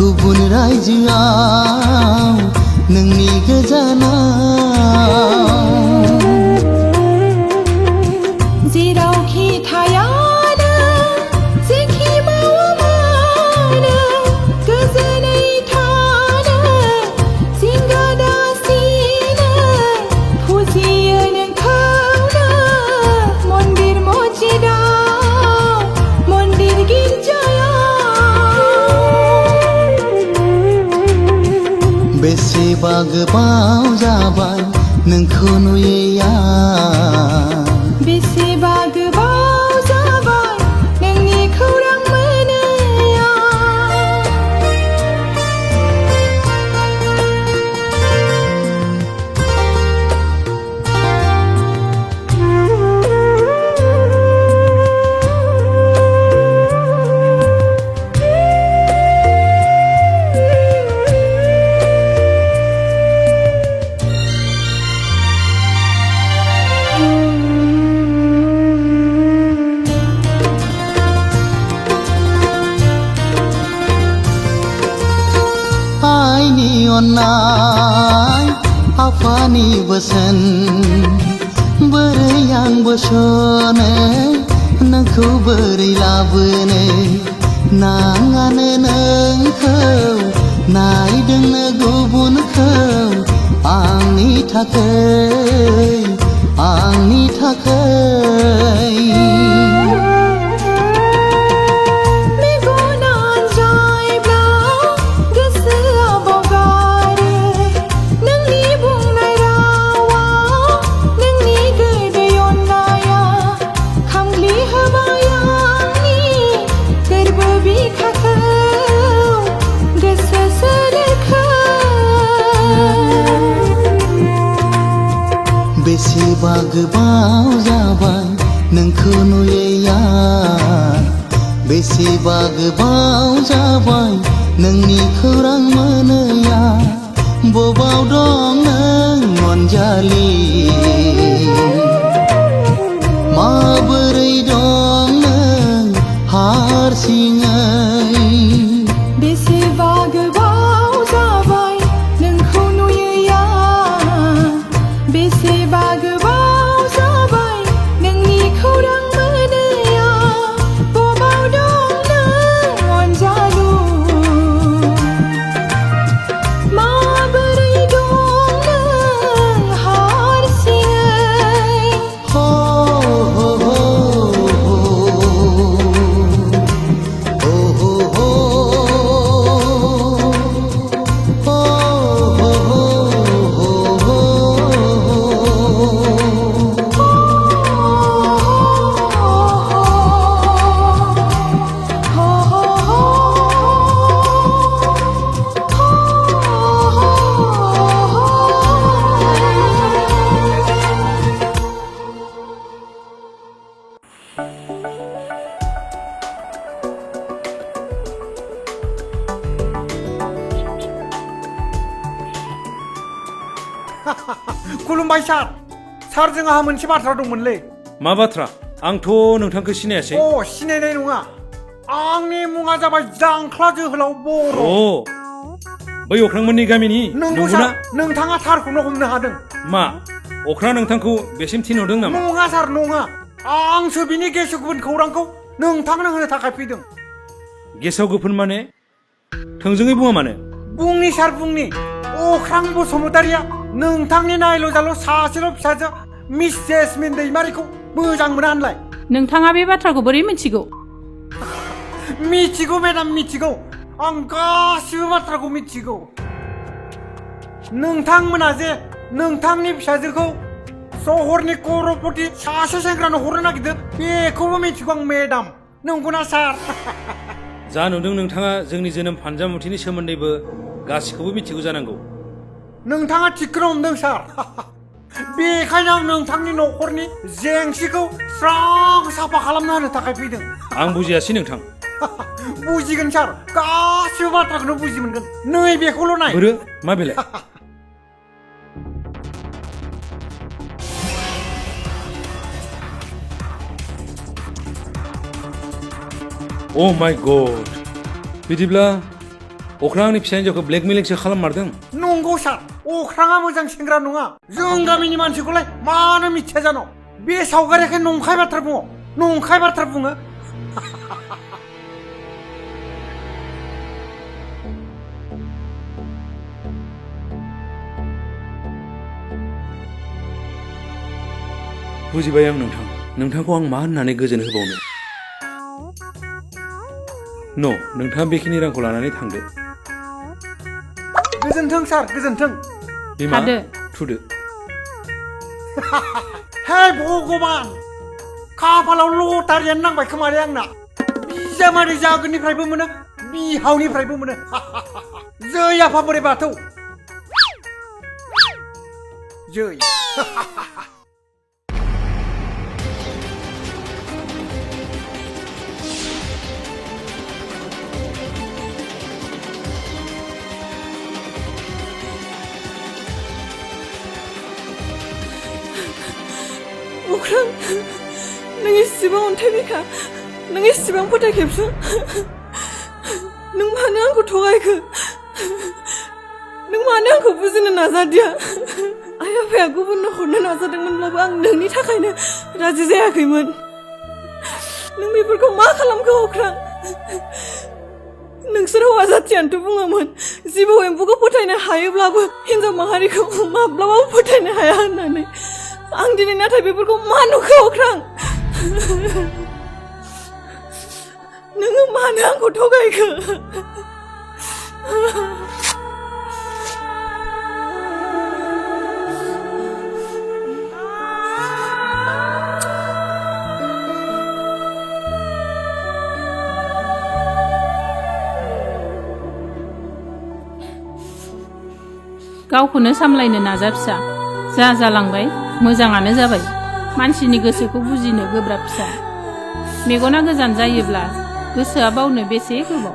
गुबुन रायजोआव नोंनि गोजानाव जेरावखि थायानो जेखि मावा मानो गोजोनै थानो जिंगा दासिनो फुजियो नोंखौनो मन्दिर मस्जिदाव मन्दिर गिर्जायाव बेसेबा गोबाव जाबाय नोंखौ नुयैया बेसेबा गोबाव जाबाय नोंनि खौरां मोनैया आइनि अननाय आफानि बोसोन बोरै आं बोसोनो नोंखौ बोरै लाबोनो नाङानो नोंखौ नायदोंनो गुबुनखौ आंनि थाखाय बेसेबा गोबाव जाबाय नोंखौ नुयैया बेसेबा गोबाव जाबाय नोंनि खौरां मोनैया बबाव दं नों अनजालि माबोरै दं नों हारसिङै बेसेबा गोबाव जाबाय नोंखौ नुयैया बेसेबा गोबाव जाबाय नोंनि खौरां मोनैया बबाव दं नों अनजालु माबोरै दं नों हारसिङै हो हो हो खुलुमबाय सार सार जोंहा मोनसे बाथ्रा दंमोनलै मा बाथ्रा आंथ' नोंथांखौ सिनायासै अ सिनायनाय नङा आंनि मुङा जाबाय जांख्ला जोहोलाव बर' अ बै अख्रांमोननि गामिनि नंगौ नंगौना सार नोंथाङा थारखौनो हमनो हादों मा अख्रां नोंथांखौ बेसिम थिनहरदों नामा नङा सार नङा आंसो बिनि गेसो गुबुन खौरांखौ नोंथांनो होनो थाखाय फैदों गेसाव गोफोन माने थोंजोङै बुङा मानो बुंनि सार बुंनि अख्रां बसुमतारिया नोंथांनि नायल' जाल' सासेल' फिसाजो मिस जेसमिन दैमारिखौ मोजां मोना होनलाय नोंथाङा बे बाथ्राखौ बोरै मिथिगौ मिथिगौ मेडाम मिथिगौ आं गासिबो बाथ्राखौ मिथिगौ नोंथांमोना जे नोंथांनि फिसाजोखौ सहरनि कर'पति सासे सेंग्रानो हरनो नागिरदों बेखौबो मिथिगौ आं मेडाम नंगौना सार जा नुदों नोंथाङा जोंनि जोनोम फानजामुथिनि सोमोन्दैबो गासिखौबो मिथिगौ जानांगौ नोंथाङा थिगखौनो हमदों सार बेखायनो आं नोंथांनि न'खरनि जेंसिखौ स्रां साफा खालामना होनो थाखाय फैदों आं बुजियासै नोंथां बुजिगोन सार गासिबो बाथ्राखौनो बुजि मोनगोन नै बेखौल' नाय बोरो मा बेलाय अ माय गड बिदिब्ला अख्रां आंनि फिसा हिन्जावखौ ब्लेकमेलिंसो खालाममारदों नंगौ सार अख्राङा मोजां सेंग्रा नङा जों गामिनि मानसिखौलाय मानो मिथिया जानो बे सावगारिखाय नंखाय बाथ्रा बुङो नंखाय बाथ्रा बुङो बुजिबाय आं नोंथांखौ आं मा होननानै गोजोन होबावनो नोंथाङा बेखिनि रांखौ लानानै थांदो गोजोन्थों सार गोजोन्थों बिमा थुदो हे भगबान खाफालाव लटारियानो नांबाय खोमालै आंना बिजामादै जागोननिफ्रायबो मोनो बिहावनिफ्रायबो मोनो जै आफा बोराइ बाथौ जै अख्रां नों इसेबां अन्थाइ बिखा नों इसेबां फोथायखेबस नों मानो आंखौ थगायखो नों मानो आंखौ बुजिनो नाजादिया आइ आफाया गुबुननो हरनो नाजादोंमोनब्लाबो आं नोंनि थाखायनो राजि जायाखैमोन नों बेफोरखौ मा खालामखो अख्रां नोंसोर हौवा जाथियानोथ' बुङोमोन जिबौ एम्फौखौ फोथायनो हायोब्लाबो हिन्जाव माहारिखौ माब्लाबाबो फोथायनो हाया होननानै आं दिनै नाथाय बेफोरखौ मा नुखो अख्रां नोङो मानो आंखौ थगायखो गावखौनो सामलायनो नाजा फिसा जा जालांबाय मोजाङानो जाबाय मानसिनि गोसोखौ बुजिनो गोब्राब फिसा मेगना गोजान जायोब्ला गोसोआ बावनो बेसे गोबाव